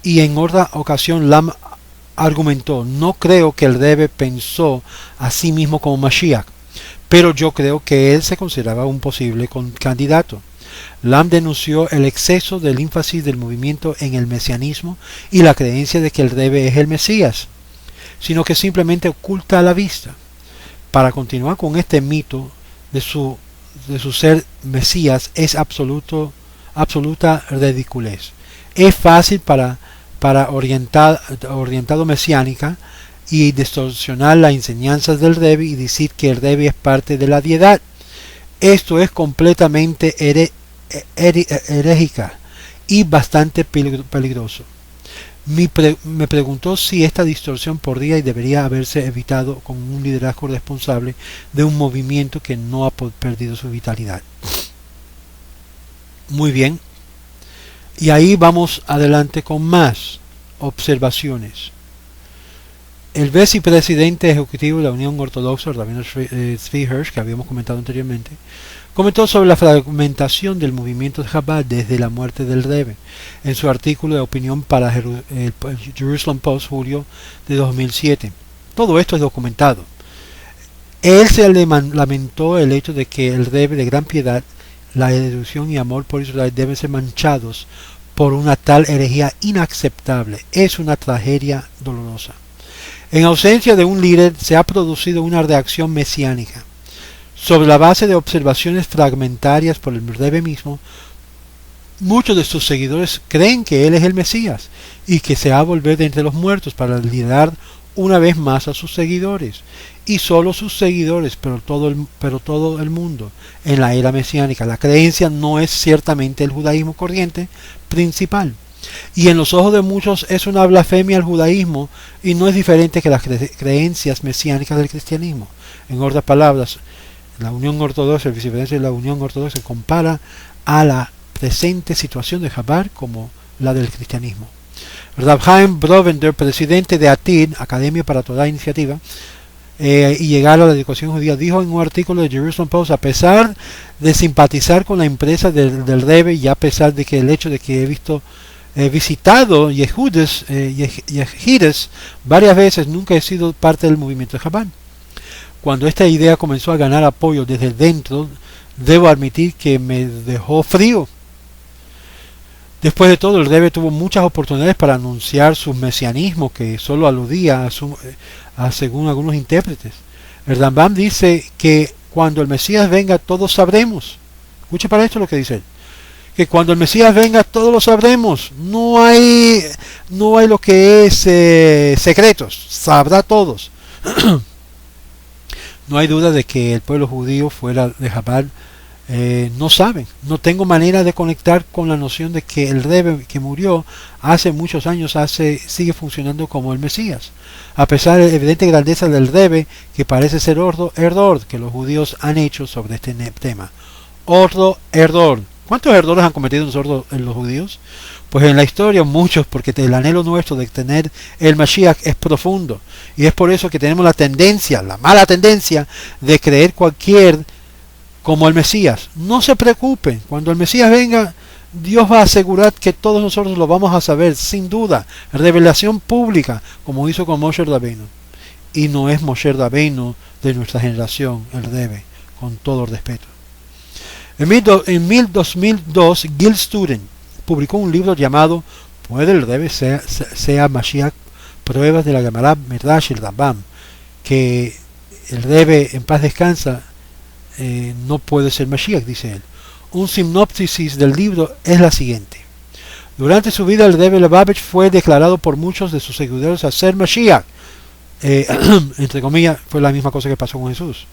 Y en otra ocasión Lam argumentó: no creo que el Rebbe pensó a sí mismo como Mashiach, pero yo creo que él se consideraba un posible candidato. Lam denunció el exceso del énfasis del movimiento en el mesianismo y la creencia de que el Rebbe es el Mesías, sino que simplemente oculta a la vista. Para continuar con este mito de su ser Mesías es absoluta ridiculez. Es fácil para orientado mesiánica y distorsionar las enseñanzas del Rebbe y decir que el Rebbe es parte de la deidad. Esto es completamente herégica y bastante peligroso. Me preguntó si esta distorsión podría y debería haberse evitado con un liderazgo responsable de un movimiento que no ha perdido su vitalidad. Muy bien. Y ahí vamos adelante con más observaciones. El vicepresidente ejecutivo de la Unión Ortodoxa, el rabino Zvi Hirsch, que habíamos comentado anteriormente, comentó sobre la fragmentación del movimiento de Chabad desde la muerte del Rebbe en su artículo de opinión para el Jerusalem Post, julio de 2007. Todo esto es documentado. Él se lamentó el hecho de que el Rebbe de gran piedad, la devoción y amor por Israel deben ser manchados por una tal herejía inaceptable. Es una tragedia dolorosa. En ausencia de un líder se ha producido una reacción mesiánica. Sobre la base de observaciones fragmentarias por el Rebbe mismo, muchos de sus seguidores creen que él es el Mesías y que se va a volver de entre los muertos para liderar una vez más a sus seguidores. Y solo sus seguidores, pero todo el mundo en la era mesiánica. La creencia no es ciertamente el judaísmo corriente principal. Y en los ojos de muchos es una blasfemia al judaísmo y no es diferente que las creencias mesiánicas del cristianismo. En otras palabras, la Unión Ortodoxa, el vicepresidente de la Unión Ortodoxa compara a la presente situación de Chabad como la del cristianismo. Rav Chaim Brovender, presidente de ATID, Academia para Toda Iniciativa, y llegar a la educación judía, dijo en un artículo de Jerusalem Post: a pesar de simpatizar con la empresa del Rebbe y a pesar de que el hecho de que he visitado Yehudes varias veces, nunca he sido parte del movimiento de Chabad. Cuando esta idea comenzó a ganar apoyo desde dentro, debo admitir que me dejó frío. Después de todo, el Rebbe tuvo muchas oportunidades para anunciar su mesianismo, que solo aludía a según algunos intérpretes. El Rambam dice que cuando el Mesías venga todos sabremos. Escuche para esto lo que dice él. Que cuando el Mesías venga todos lo sabremos. No hay lo que es secretos. Sabrá todos. No hay duda de que el pueblo judío fuera de Chabad no saben. No tengo manera de conectar con la noción de que el Rebbe que murió hace muchos años sigue funcionando como el Mesías, a pesar de la evidente grandeza del Rebbe, que parece ser error que los judíos han hecho sobre este tema. Error. ¿Cuántos errores han cometido en los judíos? Pues en la historia muchos, porque el anhelo nuestro de tener el Mashiach es profundo, y es por eso que tenemos la mala tendencia de creer cualquier como el Mesías. No se preocupen, cuando el Mesías venga, Dios va a asegurar que todos nosotros lo vamos a saber, sin duda, revelación pública, como hizo con Moshe Rabbeinu. Y no es Moshe Rabbeinu de nuestra generación, el Rebbe, con todo respeto. En 2002, Gil Student publicó un libro llamado ¿Puede el Rebbe sea Mashiach? Pruebas de la Gemara, Midrash y el Rambam, que el Rebbe, en paz descansa, no puede ser Mashiach, dice él. Un sinopsis del libro es la siguiente: durante su vida el Rebbe Lubavitch fue declarado por muchos de sus seguidores a ser Mashiach. Entre comillas, fue la misma cosa que pasó con Jesús,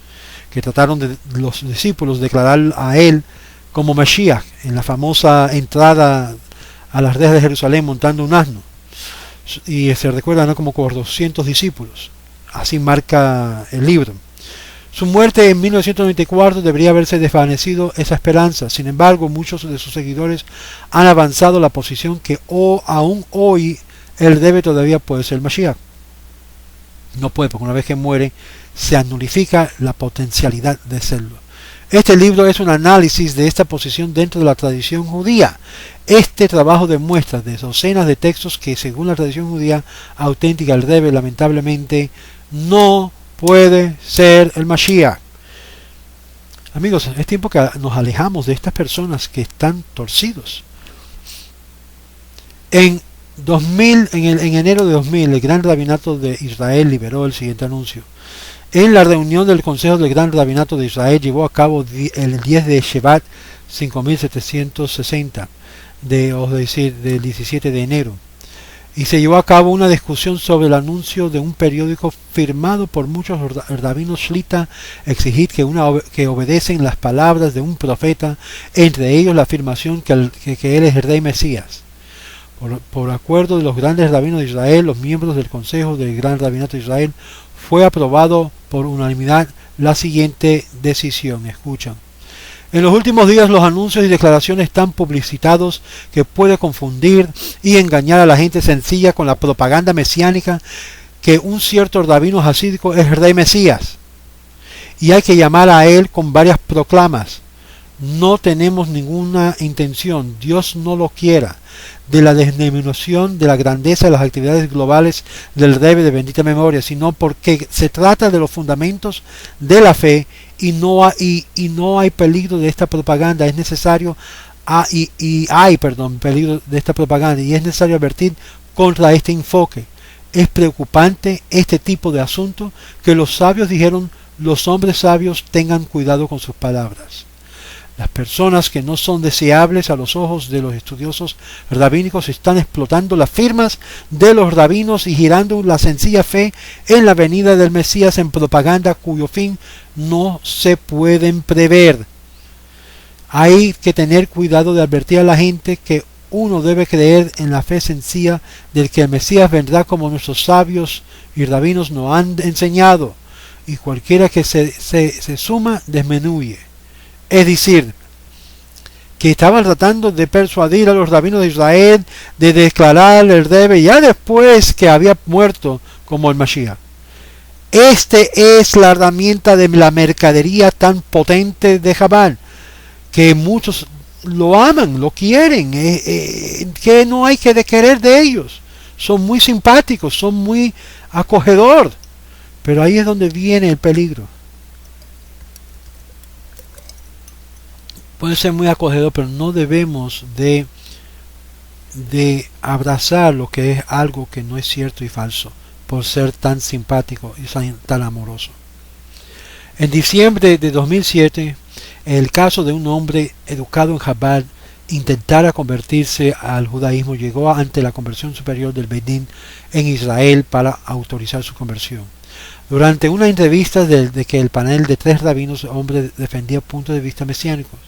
que trataron de los discípulos declarar a él como Mashiach en la famosa entrada a las rejas de Jerusalén montando un asno, y se recuerda, ¿no?, como por 200 discípulos. Así marca el libro. Su muerte en 1994 debería haberse desvanecido esa esperanza. Sin embargo, muchos de sus seguidores han avanzado la posición que aún hoy el Rebbe todavía puede ser Mashiach. No puede, porque una vez que muere se anulifica la potencialidad de serlo. Este libro es un análisis de esta posición dentro de la tradición judía. Este trabajo demuestra de docenas de textos que, según la tradición judía auténtica, el Rebbe lamentablemente no puede ser el Mashiach. Amigos, es tiempo que nos alejamos de estas personas que están torcidos. En enero de 2000, el Gran Rabinato de Israel liberó el siguiente anuncio. En la reunión del Consejo del Gran Rabinato de Israel llevó a cabo el 10 de Shevat 5760, del 17 de enero, y se llevó a cabo una discusión sobre el anuncio de un periódico firmado por muchos rabinos shlita exigir que obedecen las palabras de un profeta, entre ellos la afirmación que él es el Rey Mesías. Por acuerdo de los grandes rabinos de Israel, los miembros del Consejo del Gran Rabinato de Israel, fue aprobado por unanimidad la siguiente decisión. Escuchan. En los últimos días los anuncios y declaraciones tan publicitados que puede confundir y engañar a la gente sencilla con la propaganda mesiánica que un cierto rabino hasídico es el Rey Mesías. Y hay que llamar a él con varias proclamas. No tenemos ninguna intención, Dios no lo quiera, de la disminución de la grandeza de las actividades globales del Rebbe de bendita memoria, sino porque se trata de los fundamentos de la fe y no hay peligro de esta propaganda. Es necesario hay peligro de esta propaganda y es necesario advertir contra este enfoque. Es preocupante este tipo de asunto que los sabios dijeron: los hombres sabios tengan cuidado con sus palabras. Las personas que no son deseables a los ojos de los estudiosos rabínicos están explotando las firmas de los rabinos y girando la sencilla fe en la venida del Mesías en propaganda cuyo fin no se pueden prever. Hay que tener cuidado de advertir a la gente que uno debe creer en la fe sencilla del que el Mesías vendrá como nuestros sabios y rabinos nos han enseñado, y cualquiera que se suma disminuye. Es decir, que estaban tratando de persuadir a los rabinos de Israel de declarar el Rebbe ya después que había muerto como el Mashiach. Este es la herramienta de la mercadería tan potente de Jabal, que muchos lo aman, lo quieren, que no hay que querer de ellos. Son muy simpáticos, son muy acogedor, pero ahí es donde viene el peligro. Puede ser muy acogedor, pero no debemos de abrazar lo que es algo que no es cierto y falso, por ser tan simpático y tan amoroso. En diciembre de 2007, el caso de un hombre educado en Chabad intentara convertirse al judaísmo llegó ante la Conversión Superior del Beit Din en Israel para autorizar su conversión. Durante una entrevista de que el panel de 3 rabinos hombres defendía puntos de vista mesiánicos,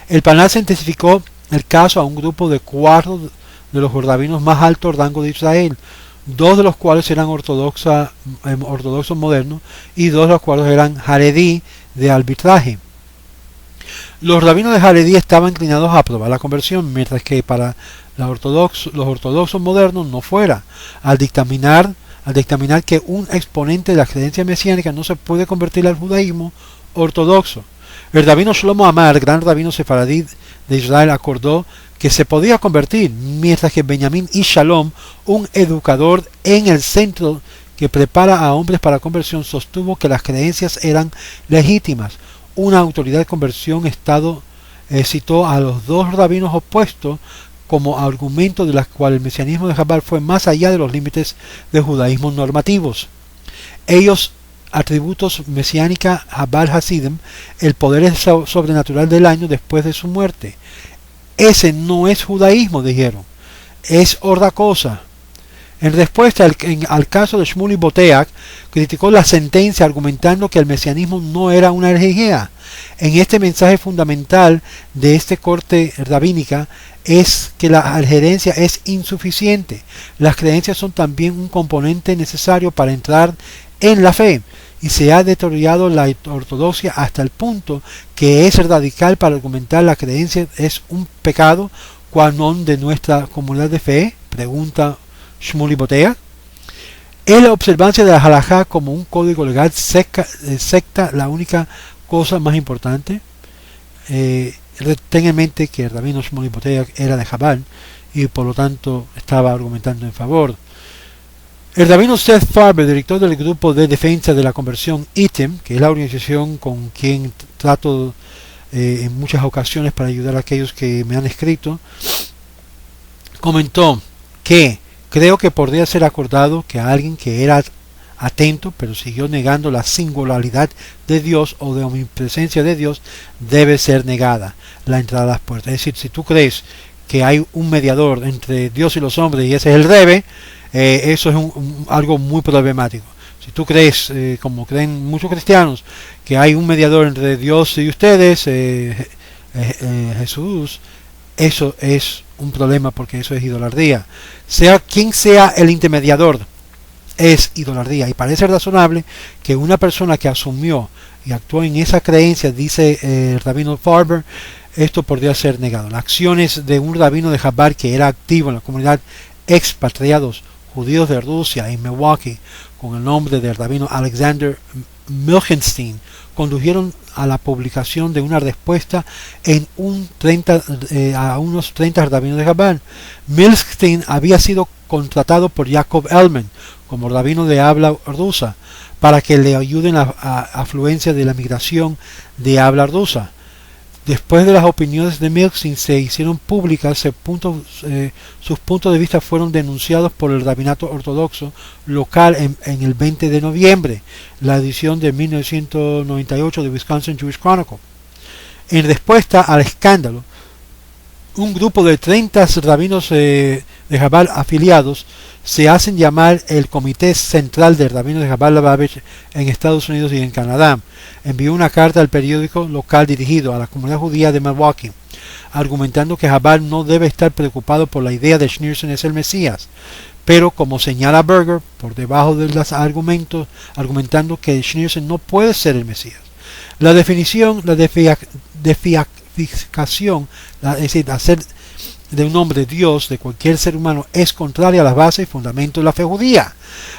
el panel cientificó el caso a un grupo de 4 de los rabinos más altos rango de Israel, 2 de los cuales eran ortodoxos modernos y 2 de los cuales eran Haredí de arbitraje. Los rabinos de Haredí estaban inclinados a aprobar la conversión, mientras que para los ortodoxos modernos no fuera, al dictaminar que un exponente de la creencia mesiánica no se puede convertir al judaísmo ortodoxo. El rabino Shlomo Amar, gran rabino sefaradí de Israel, acordó que se podía convertir, mientras que Benjamín Ish Shalom, un educador en el centro que prepara a hombres para conversión, sostuvo que las creencias eran legítimas. Una autoridad de conversión estado citó a los 2 rabinos opuestos como argumento de las cuales el mesianismo de Jabal fue más allá de los límites del judaísmo normativos. Ellos atributos mesiánica Jabal Hasidim, el poder sobrenatural del año después de su muerte. Ese no es judaísmo, dijeron, es otra cosa. En respuesta al caso de Shmuley Boteach, criticó la sentencia argumentando que el mesianismo no era una herejía. En este mensaje fundamental de este corte rabínica es que la adherencia es insuficiente. Las creencias son también un componente necesario para entrar en la fe, y se ha deteriorado la ortodoxia hasta el punto que es radical para argumentar la creencia es un pecado qua non de nuestra comunidad de fe, pregunta Shmuley Boteach. ¿Es la observancia de la halajá como un código legal secta la única cosa más importante? Ten en mente que el rabino Shimon Boteach era de Chabad y por lo tanto estaba argumentando en favor. El rabino Seth Farber, director del grupo de defensa de la conversión ITEM, que es la organización con quien trato en muchas ocasiones para ayudar a aquellos que me han escrito, comentó que creo que podría ser acordado que alguien que era atento pero siguió negando la singularidad de Dios o de omnipresencia de Dios debe ser negada la entrada a las puertas. Es decir, si tú crees que hay un mediador entre Dios y los hombres y ese es el Rebbe, eso es algo muy problemático. Si tú crees, como creen muchos cristianos, que hay un mediador entre Dios y ustedes, Jesús, eso es un problema porque eso es idolatría. Sea quien sea el intermediador, es idolatría. Y parece razonable que una persona que asumió y actuó en esa creencia, dice el rabino Farber, esto podría ser negado. Las acciones de un rabino de Chabad que era activo en la comunidad expatriados judíos de Rusia en Milwaukee con el nombre del rabino Alexander Milchenstein condujeron a la publicación de una respuesta en a unos 30 rabinos de Chabad. Milchenstein había sido contratado por Jacob Elman como rabino de habla rusa para que le ayuden a afluencia de la migración de habla rusa. Después de las opiniones de Milchenstein se hicieron públicas, sus puntos de vista fueron denunciados por el rabinato ortodoxo local en el 20 de noviembre, la edición de 1998 de Wisconsin Jewish Chronicle. En respuesta al escándalo, un grupo de 30 rabinos de Chabad afiliados se hacen llamar el Comité Central de Rabinos de Chabad Lubavitch en Estados Unidos y en Canadá. Envió una carta al periódico local dirigido a la comunidad judía de Milwaukee, argumentando que Chabad no debe estar preocupado por la idea de Schneerson es el Mesías, pero como señala Berger, por debajo de los argumentos, argumentando que Schneerson no puede ser el Mesías. La definición, la deificación, es decir, hacer de un hombre Dios de cualquier ser humano es contraria a las bases y fundamentos de la fe judía.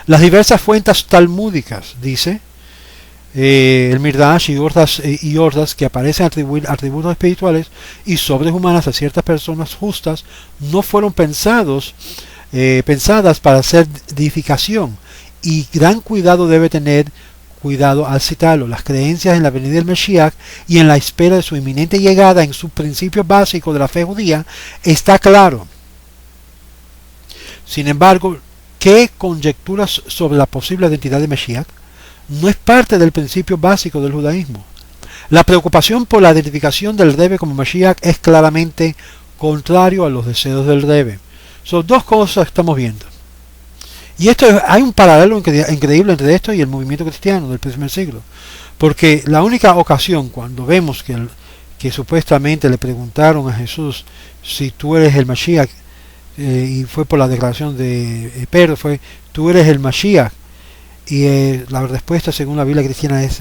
Las diversas fuentes talmúdicas, dice el Midrash y Ordas que parecen atribuir atributos espirituales y sobrehumanas a ciertas personas justas no fueron pensadas para hacer deificación, y gran cuidado debe tener cuidado al citarlo. Las creencias en la venida del Mashiach y en la espera de su inminente llegada en sus principios básicos de la fe judía está claro. Sin embargo, ¿qué conjeturas sobre la posible identidad de Mashiach? No es parte del principio básico del judaísmo. La preocupación por la identificación del Rebbe como Mashiach es claramente contrario a los deseos del Rebbe. Son dos cosas que estamos viendo. Y hay un paralelo increíble entre esto y el movimiento cristiano del primer siglo. Porque la única ocasión cuando vemos que supuestamente le preguntaron a Jesús si tú eres el Mashiach, y fue por la declaración de Pedro, fue tú eres el Mashiach, y la respuesta según la Biblia cristiana es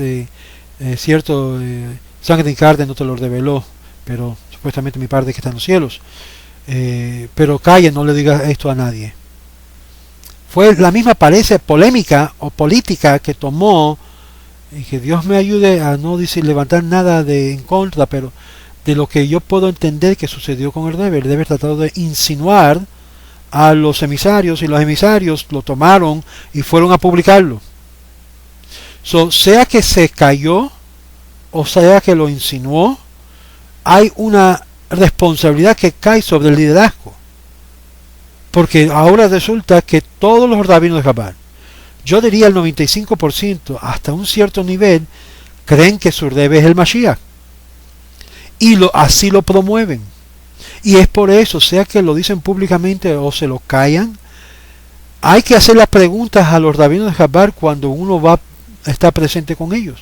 cierto, sangre y carne no te lo reveló, pero supuestamente mi Padre que está en los cielos, pero calla, no le digas esto a nadie. Fue la misma, parece, polémica o política que tomó, y que Dios me ayude a no levantar nada en contra, pero de lo que yo puedo entender que sucedió con el Rebbe. El Rebbe tratado de insinuar a los emisarios, y los emisarios lo tomaron y fueron a publicarlo. Sea que se cayó o sea que lo insinuó, hay una responsabilidad que cae sobre el liderazgo. Porque ahora resulta que todos los rabinos de Chabad, yo diría el 95%, hasta un cierto nivel, creen que su Rebbe es el Mashiach. Y así lo promueven. Y es por eso, sea que lo dicen públicamente o se lo callan, hay que hacer las preguntas a los rabinos de Chabad cuando uno está presente con ellos.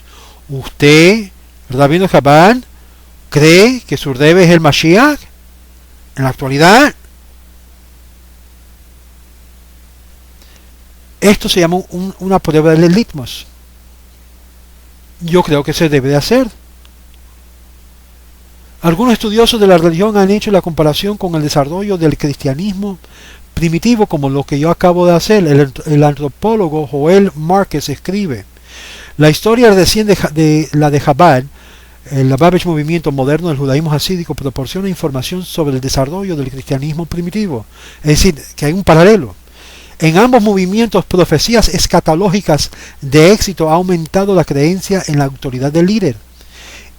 ¿Usted, el rabino de Chabad, cree que su Rebbe es el Mashiach en la actualidad? Esto se llama una prueba del litmus. Yo creo que se debe de hacer. Algunos estudiosos de la religión han hecho la comparación con el desarrollo del cristianismo primitivo como lo que yo acabo de hacer. El antropólogo Joel Márquez escribe: la historia recién de la de Chabad, el Lubavitch movimiento moderno del judaísmo hasídico, proporciona información sobre el desarrollo del cristianismo primitivo. Es decir, que hay un paralelo. En ambos movimientos, profecías escatológicas de éxito ha aumentado la creencia en la autoridad del líder.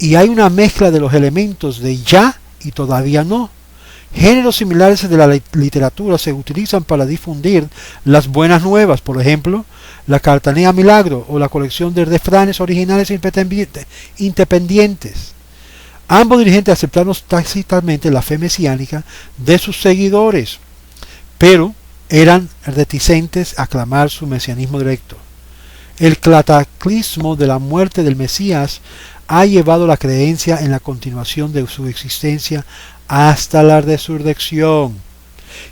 Y hay una mezcla de los elementos de ya y todavía no. Géneros similares de la literatura se utilizan para difundir las buenas nuevas, por ejemplo, la Cartanea Milagro o la colección de refranes originales independientes. Ambos dirigentes aceptaron tácitamente la fe mesiánica de sus seguidores, pero eran reticentes a aclamar su mesianismo directo. El cataclismo de la muerte del Mesías ha llevado la creencia en la continuación de su existencia hasta la resurrección.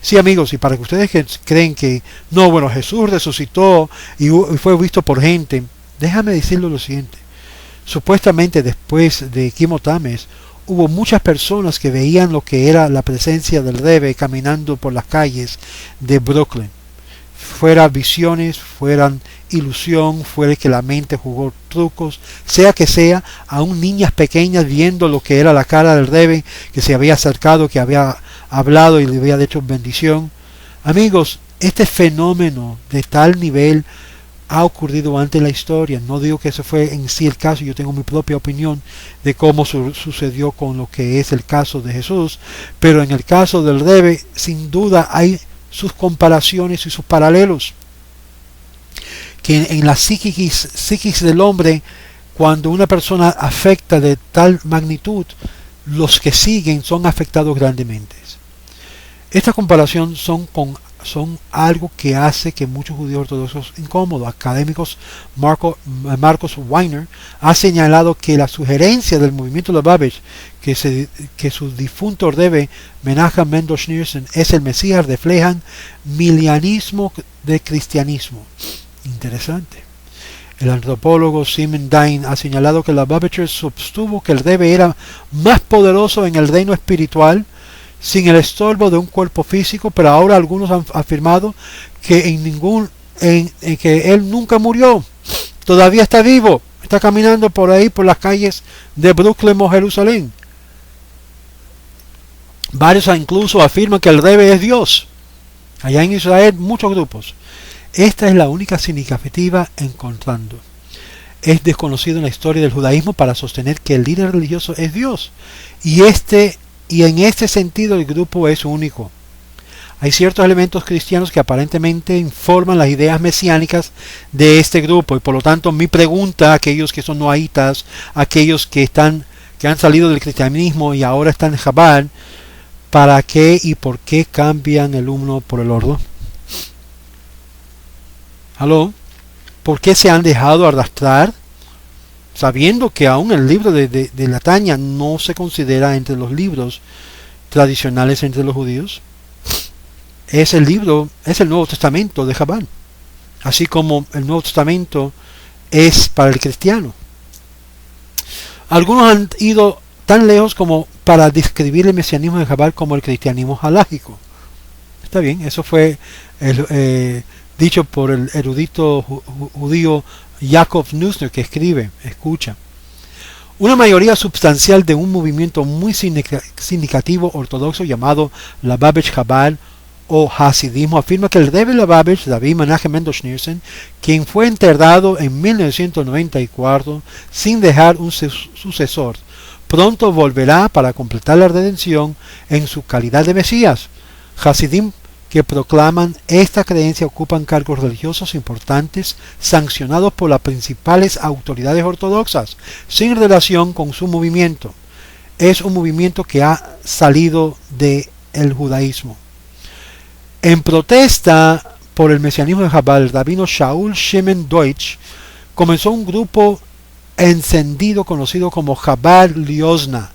Sí, amigos, y para que ustedes creen que no, bueno, Jesús resucitó y fue visto por gente, déjame decirles lo siguiente. Supuestamente después de Quimotames hubo muchas personas que veían lo que era la presencia del Rebbe caminando por las calles de Brooklyn. Fuera visiones, fueran ilusión, fuera que la mente jugó trucos, sea que sea, aún niñas pequeñas viendo lo que era la cara del Rebbe, que se había acercado, que había hablado y le había hecho bendición. Amigos, este fenómeno de tal nivel ha ocurrido antes en la historia. No digo que ese fue en sí el caso, yo tengo mi propia opinión de cómo sucedió con lo que es el caso de Jesús, pero en el caso del Rebbe, sin duda hay sus comparaciones y sus paralelos, que en la psiquis del hombre, cuando una persona afecta de tal magnitud, los que siguen son afectados grandemente. Esta comparación son algo que hace que muchos judíos ortodoxos incómodos. Académicos Marcos Weiner ha señalado que la sugerencia del movimiento Lubavitch que su difunto Rebbe Menachem Mendel Schneerson es el Mesías reflejan milianismo de cristianismo. Interesante. El antropólogo Simon Dine ha señalado que Lubavitcher sostuvo que el Rebbe era más poderoso en el reino espiritual sin el estorbo de un cuerpo físico, pero ahora algunos han afirmado que que él nunca murió, todavía está vivo, está caminando por ahí por las calles de Brooklyn o Jerusalén. Varios incluso afirman que el Rebbe es Dios. Allá en Israel muchos grupos. Esta es la única significativa encontrando. Es desconocido en la historia del judaísmo para sostener que el líder religioso es Dios. Y en este sentido el grupo es único. Hay ciertos elementos cristianos que aparentemente informan las ideas mesiánicas de este grupo, y por lo tanto mi pregunta a aquellos que son noahitas, aquellos que han salido del cristianismo y ahora están en Chabad, ¿para qué y por qué cambian el uno por el otro? ¿Aló? ¿Por qué se han dejado arrastrar? Sabiendo que aún el libro de la Tanya no se considera entre los libros tradicionales entre los judíos. Es el Nuevo Testamento de Chabad, así como el Nuevo Testamento es para el cristiano. Algunos han ido tan lejos como para describir el mesianismo de Chabad como el cristianismo halágico. Está bien, eso fue dicho por el erudito judío Jacob Neusner, que escucha. Una mayoría sustancial de un movimiento muy significativo ortodoxo llamado Lubavitch Chabad o Hasidismo afirma que el Rebbe Lubavitch, David Menachem Mendel Schneerson, quien fue enterrado en 1994 sin dejar un sucesor, pronto volverá para completar la redención en su calidad de Mesías. Hasidim que proclaman esta creencia ocupan cargos religiosos importantes sancionados por las principales autoridades ortodoxas sin relación con su movimiento. Es un movimiento que ha salido del judaísmo. En protesta por el mesianismo de Chabad, el rabino Shaul Shimon Deutsch comenzó un grupo encendido conocido como Chabad Liozna.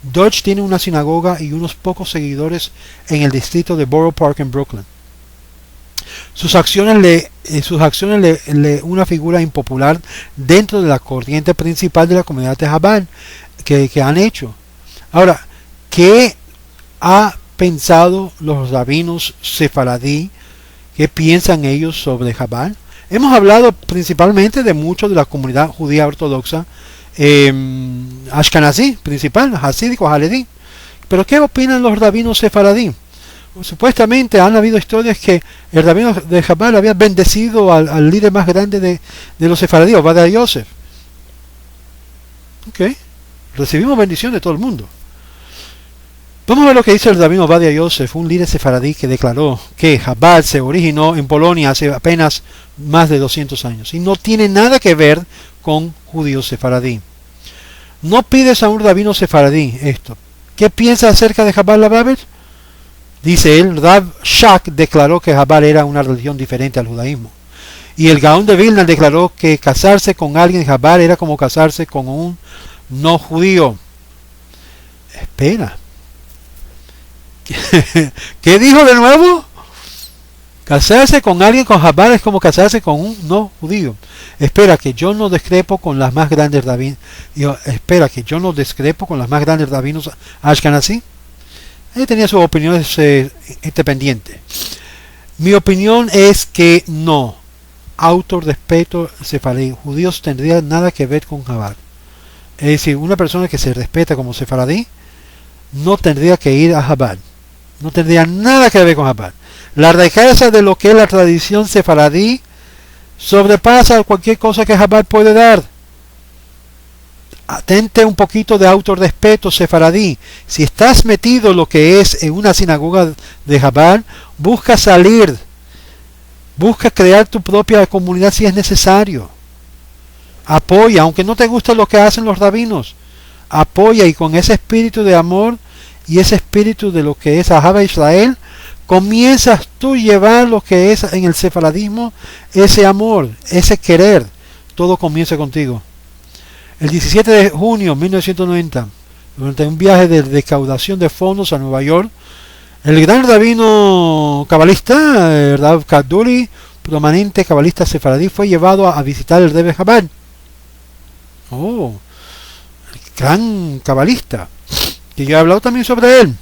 Deutsch tiene una sinagoga y unos pocos seguidores en el distrito de Borough Park en Brooklyn. Sus acciones le una figura impopular dentro de la corriente principal de la comunidad de Chabad que han hecho. Ahora, ¿qué ha pensado los rabinos sefaradí? ¿Qué piensan ellos sobre Chabad? Hemos hablado principalmente de mucho de la comunidad judía ortodoxa Ashkenazí, principal, hasídico, haledí. Pero ¿qué opinan los rabinos sefaradí? Supuestamente han habido historias que el rabino de Chabad había bendecido al líder más grande de los sefaradí, Obadia Yosef. Ok, recibimos bendición de todo el mundo. Vamos a ver lo que dice el rabino Obadia Yosef, un líder sefaradí que declaró que Chabad se originó en Polonia hace apenas más de 200 años y no tiene nada que ver con judíos sefaradí. No pides a un rabino sefaradí esto. ¿Qué piensa acerca de Chabad Lubavitch? Dice él, Rav Shak declaró que Chabad era una religión diferente al judaísmo. Y el Gaón de Vilna declaró que casarse con alguien de Chabad era como casarse con un no judío. Espera. ¿Qué dijo de nuevo? Casarse con alguien con Chabad es como casarse con un no judío. Espera, que yo no discrepo con las más grandes rabinos. Espera, que yo no discrepo con las más grandes rabinos Ashkenazí. Él tenía sus opiniones independientes. Mi opinión es que no. Autorrespeto sefaradí. Judíos tendrían nada que ver con Chabad. Es decir, una persona que se respeta como sefaradí no tendría que ir a Chabad. No tendría nada que ver con Chabad. La riqueza de lo que es la tradición sefaradí sobrepasa cualquier cosa que Chabad puede dar. Atente un poquito de autorrespeto sefaradí. Si estás metido lo que es en una sinagoga de Chabad, busca salir. Busca crear tu propia comunidad si es necesario. Apoya, aunque no te guste lo que hacen los rabinos. Apoya, y con ese espíritu de amor y ese espíritu de lo que es Ahava Israel, comienzas tú a llevar lo que es en el sefaradismo, ese amor, ese querer. Todo comienza contigo. El 17 de junio de 1990, durante un viaje de recaudación de fondos a Nueva York, el gran rabino cabalista, Rav Kaduri, permanente cabalista sefaradí, fue llevado a visitar el Rebbe Chabad. Oh, gran cabalista, que yo he hablado también sobre él.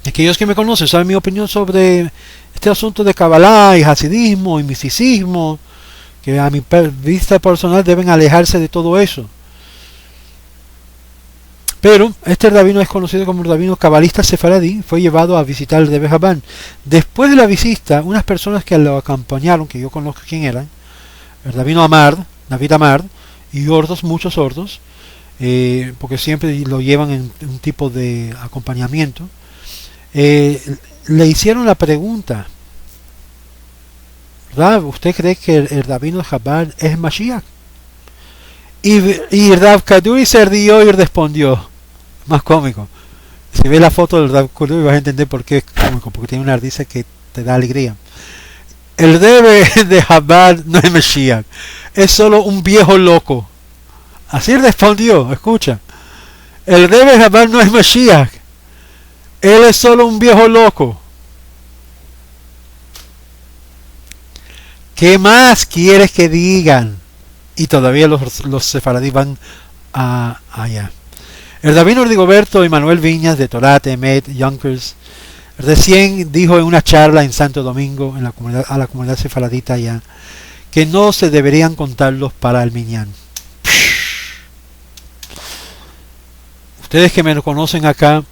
Aquellos que me conocen saben mi opinión sobre este asunto de Kabbalah y hasidismo y misticismo, que a mi vista personal deben alejarse de todo eso. Pero este rabino es conocido como el rabino cabalista sefaradí, fue llevado a visitar el Rebbe Chabad. Después de la visita, unas personas que lo acompañaron, que yo conozco quién eran, el rabino Amar, David Amar, y muchos otros, porque siempre lo llevan en un tipo de acompañamiento, le hicieron la pregunta: Rav, ¿usted cree que el rabino de Chabad es Mashiach? Y Rav Kaduri se rió y respondió, más cómico. Si ves la foto del Rav Kaduri vas a entender por qué es cómico, porque tiene una risa que te da alegría. El Rebbe de Chabad no es Mashiach, es solo un viejo loco. Así respondió, escucha. El Rebbe de Chabad no es Mashiach, él es solo un viejo loco. ¿Qué más quieres que digan? Y todavía los sefaradí van allá. El rabino Rigoberto Emanuel Viñas de Torat Emet Yonkers recién dijo en una charla en Santo Domingo, en a la comunidad sefaradita allá, que no se deberían contarlos para el minyan. Ustedes que me conocen acá,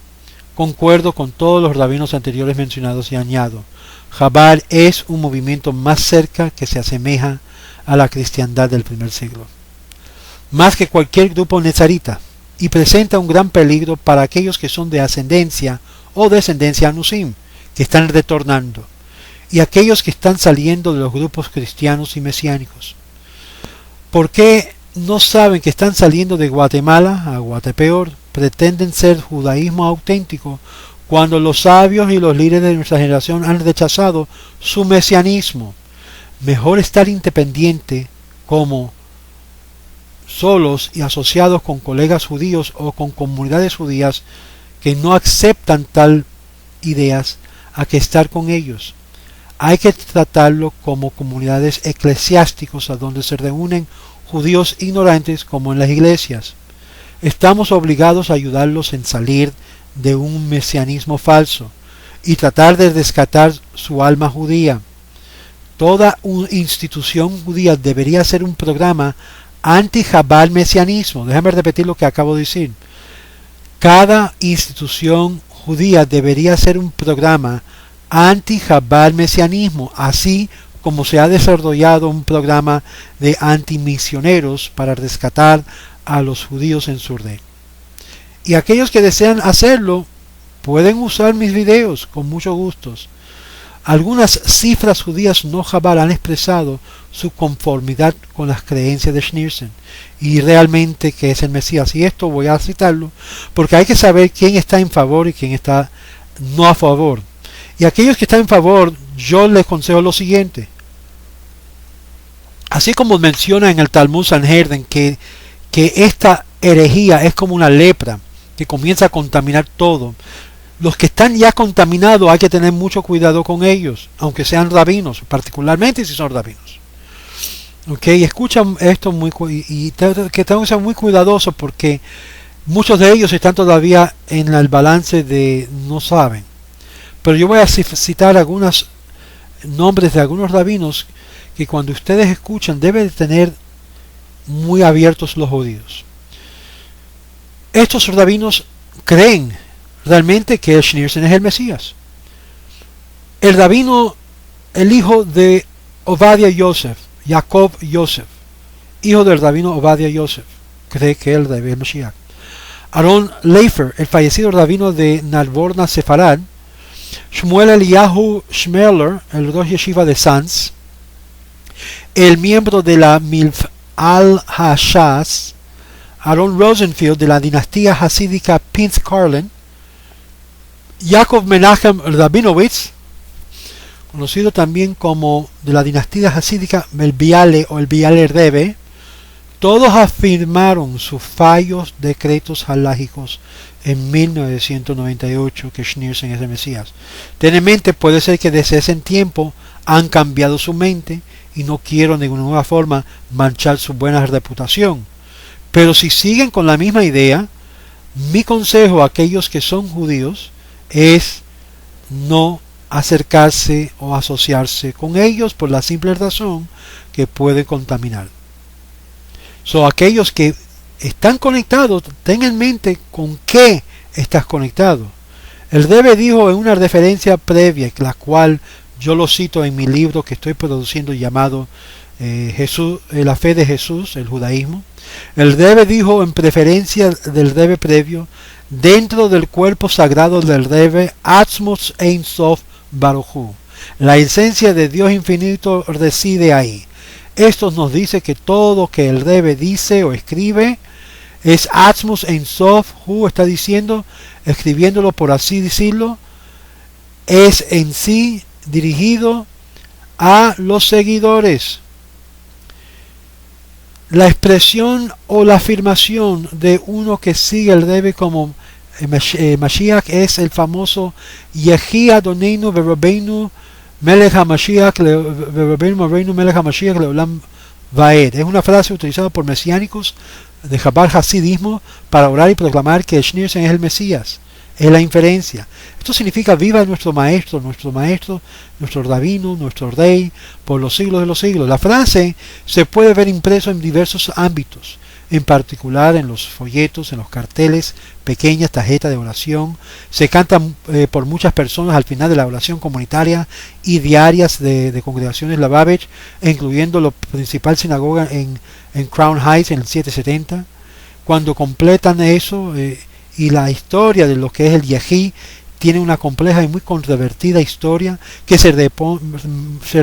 concuerdo con todos los rabinos anteriores mencionados y añado: Chabad es un movimiento más cerca que se asemeja a la cristiandad del primer siglo, más que cualquier grupo nezarita, y presenta un gran peligro para aquellos que son de ascendencia o descendencia anusim, que están retornando, y aquellos que están saliendo de los grupos cristianos y mesiánicos. ¿Por qué no saben que están saliendo de Guatemala a Guatepeor? Pretenden ser judaísmo auténtico cuando los sabios y los líderes de nuestra generación han rechazado su mesianismo. Mejor estar independiente, como solos y asociados con colegas judíos o con comunidades judías que no aceptan tal ideas, a que estar con ellos. Hay que tratarlo como comunidades eclesiásticas a donde se reúnen judíos ignorantes como en las iglesias. Estamos obligados a ayudarlos en salir de un mesianismo falso y tratar de rescatar su alma judía. Toda una institución judía debería ser un programa anti-Jabal mesianismo. Déjame repetir lo que acabo de decir. Cada institución judía debería ser un programa anti-Jabal mesianismo, así como se ha desarrollado un programa de antimisioneros para rescatar a los judíos en Surdén. Y aquellos que desean hacerlo pueden usar mis videos con mucho gusto. Algunas cifras judías no Jabal han expresado su conformidad con las creencias de Schneerson y realmente que es el Mesías. Y esto voy a citarlo porque hay que saber quién está en favor y quién está no a favor. Y aquellos que están en favor, yo les aconsejo lo siguiente. Así como menciona en el Talmud Sanhedrin que esta herejía es como una lepra que comienza a contaminar todo. Los que están ya contaminados hay que tener mucho cuidado con ellos, aunque sean rabinos, particularmente si son rabinos. Escuchan esto y que tengan que ser muy cuidadosos porque muchos de ellos están todavía en el balance de no saben. Pero yo voy a citar algunos nombres de algunos rabinos que cuando ustedes escuchan deben tener muy abiertos los oídos. Estos rabinos creen realmente que Schneerson es el Mesías. El rabino, el hijo de Ovadia Yosef, Jacob Yosef, hijo del rabino Ovadia Yosef, cree que él es el Mesías. Aaron Leifer, el fallecido rabino de Nalborna Sefarad, Shmuel Eliyahu Schmerler, el Rosh Yeshiva de Sanz, el miembro de la Milf al-Hashaz, Aaron Rosenfield de la dinastía hasídica Pinz Karlin, Yaakov Menachem Rabinowitz, conocido también como de la dinastía hasídica el Biale o el Biale Rebbe, todos afirmaron sus fallos decretos halágicos en 1998 que Schneerson es el Mesías. Ten en mente, puede ser que desde ese tiempo han cambiado su mente y no quiero de ninguna forma manchar su buena reputación. Pero si siguen con la misma idea, mi consejo a aquellos que son judíos es no acercarse o asociarse con ellos por la simple razón que pueden contaminar. Aquellos que están conectados, ten en mente con qué estás conectado. El Rebbe dijo en una referencia previa, la cual yo lo cito en mi libro que estoy produciendo llamado La fe de Jesús, el judaísmo. El Rebbe dijo en preferencia del Rebbe previo, dentro del cuerpo sagrado del Rebbe, Atzmos Ein Sof Baruch Hu. La esencia de Dios infinito reside ahí. Esto nos dice que todo que el Rebbe dice o escribe es Atzmos Ein Sof Hu, está diciendo, escribiéndolo por así decirlo, es en sí dirigido a los seguidores. La expresión o la afirmación de uno que sigue el Rebbe como Mashiach es el famoso Yehi Adonenu Ve'Rabbeinu Melech HaMashiach Ve'Rabbeinu Rabbeinu Melech HaMashiach Leolam Vaed. Es una frase utilizada por mesiánicos de Jabal Hasidismo para orar y proclamar que Schneerson es el Mesías. Es la inferencia. Esto significa viva nuestro maestro, nuestro rabino, nuestro rey, por los siglos de los siglos. La frase se puede ver impreso en diversos ámbitos, en particular en los folletos, en los carteles, pequeñas tarjetas de oración. Se cantan por muchas personas al final de la oración comunitaria y diarias de congregaciones Lubavitch, incluyendo la principal sinagoga en Crown Heights en el 770. Cuando completan eso, y la historia de lo que es el Yehi tiene una compleja y muy controvertida historia que se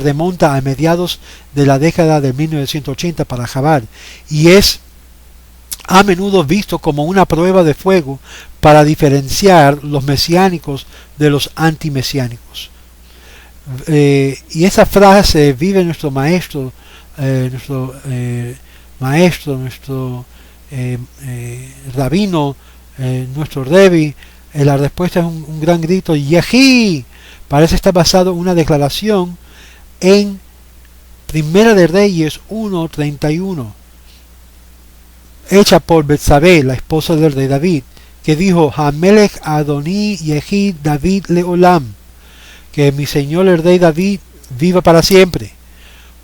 remonta a mediados de la década de 1980 para Jabal y es a menudo visto como una prueba de fuego para diferenciar los mesiánicos de los antimesiánicos. Y esa frase vive nuestro maestro, nuestro rabino, nuestro Rebbe. La respuesta es un gran grito, Yehi. Parece estar basado en una declaración en Primera de Reyes 1:31, hecha por Betsabé, la esposa del rey David, que dijo Hamelech Adoní Yehi David Leolam, que mi señor el rey David viva para siempre.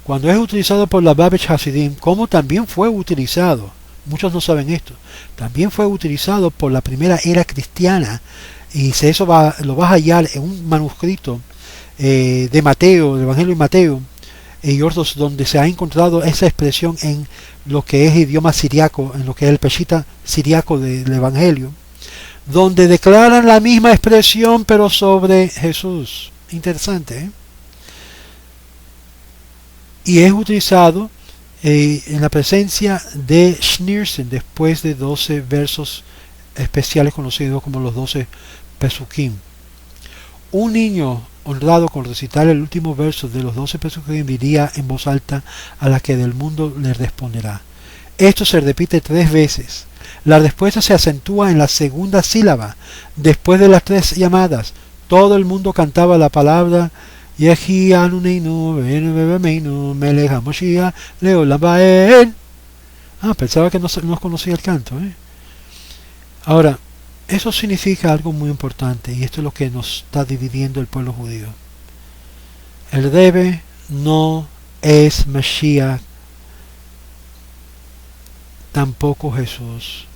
Cuando es utilizado por la Babech Hasidim, como también fue utilizado, muchos no saben esto, también fue utilizado por la primera era cristiana, y eso lo vas a hallar en un manuscrito de Mateo, del Evangelio de Mateo, y otros donde se ha encontrado esa expresión en lo que es idioma siriaco, en lo que es el peshita siriaco del Evangelio, donde declaran la misma expresión pero sobre Jesús. Interesante, ¿eh? Y es utilizado en la presencia de Schneerson después de 12 versos especiales conocidos como los 12 Pesukim. Un niño honrado con recitar el último verso de los 12 Pesukim diría en voz alta a la que del mundo le responderá. Esto se repite 3 veces. La respuesta se acentúa en la segunda sílaba. Después de las 3 llamadas, todo el mundo cantaba la palabra Yehi Anuneinu Bebemeinu Melech HaMoshiach Leolam Vaed. Pensaba que no conocía el canto, ¿eh? Ahora, eso significa algo muy importante, y esto es lo que nos está dividiendo el pueblo judío. El Rebbe no es Mashiach, tampoco Jesús.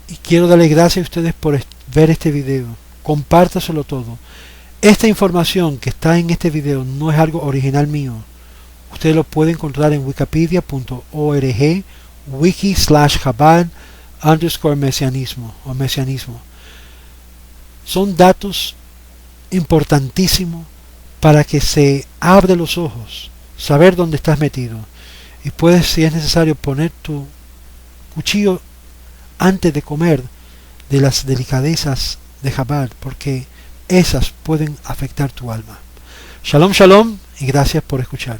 Y quiero darle gracias a ustedes por ver este video. Compártaselo todo. Esta información que está en este video no es algo original mío. Usted lo puede encontrar en wikipedia.org wiki/Chabad_mesianismo o mesianismo. Son datos importantísimos para que se abra los ojos, saber dónde estás metido, y puedes, si es necesario, poner tu cuchillo antes de comer de las delicadezas de Chabad, porque esas pueden afectar tu alma. Shalom, shalom, y gracias por escuchar.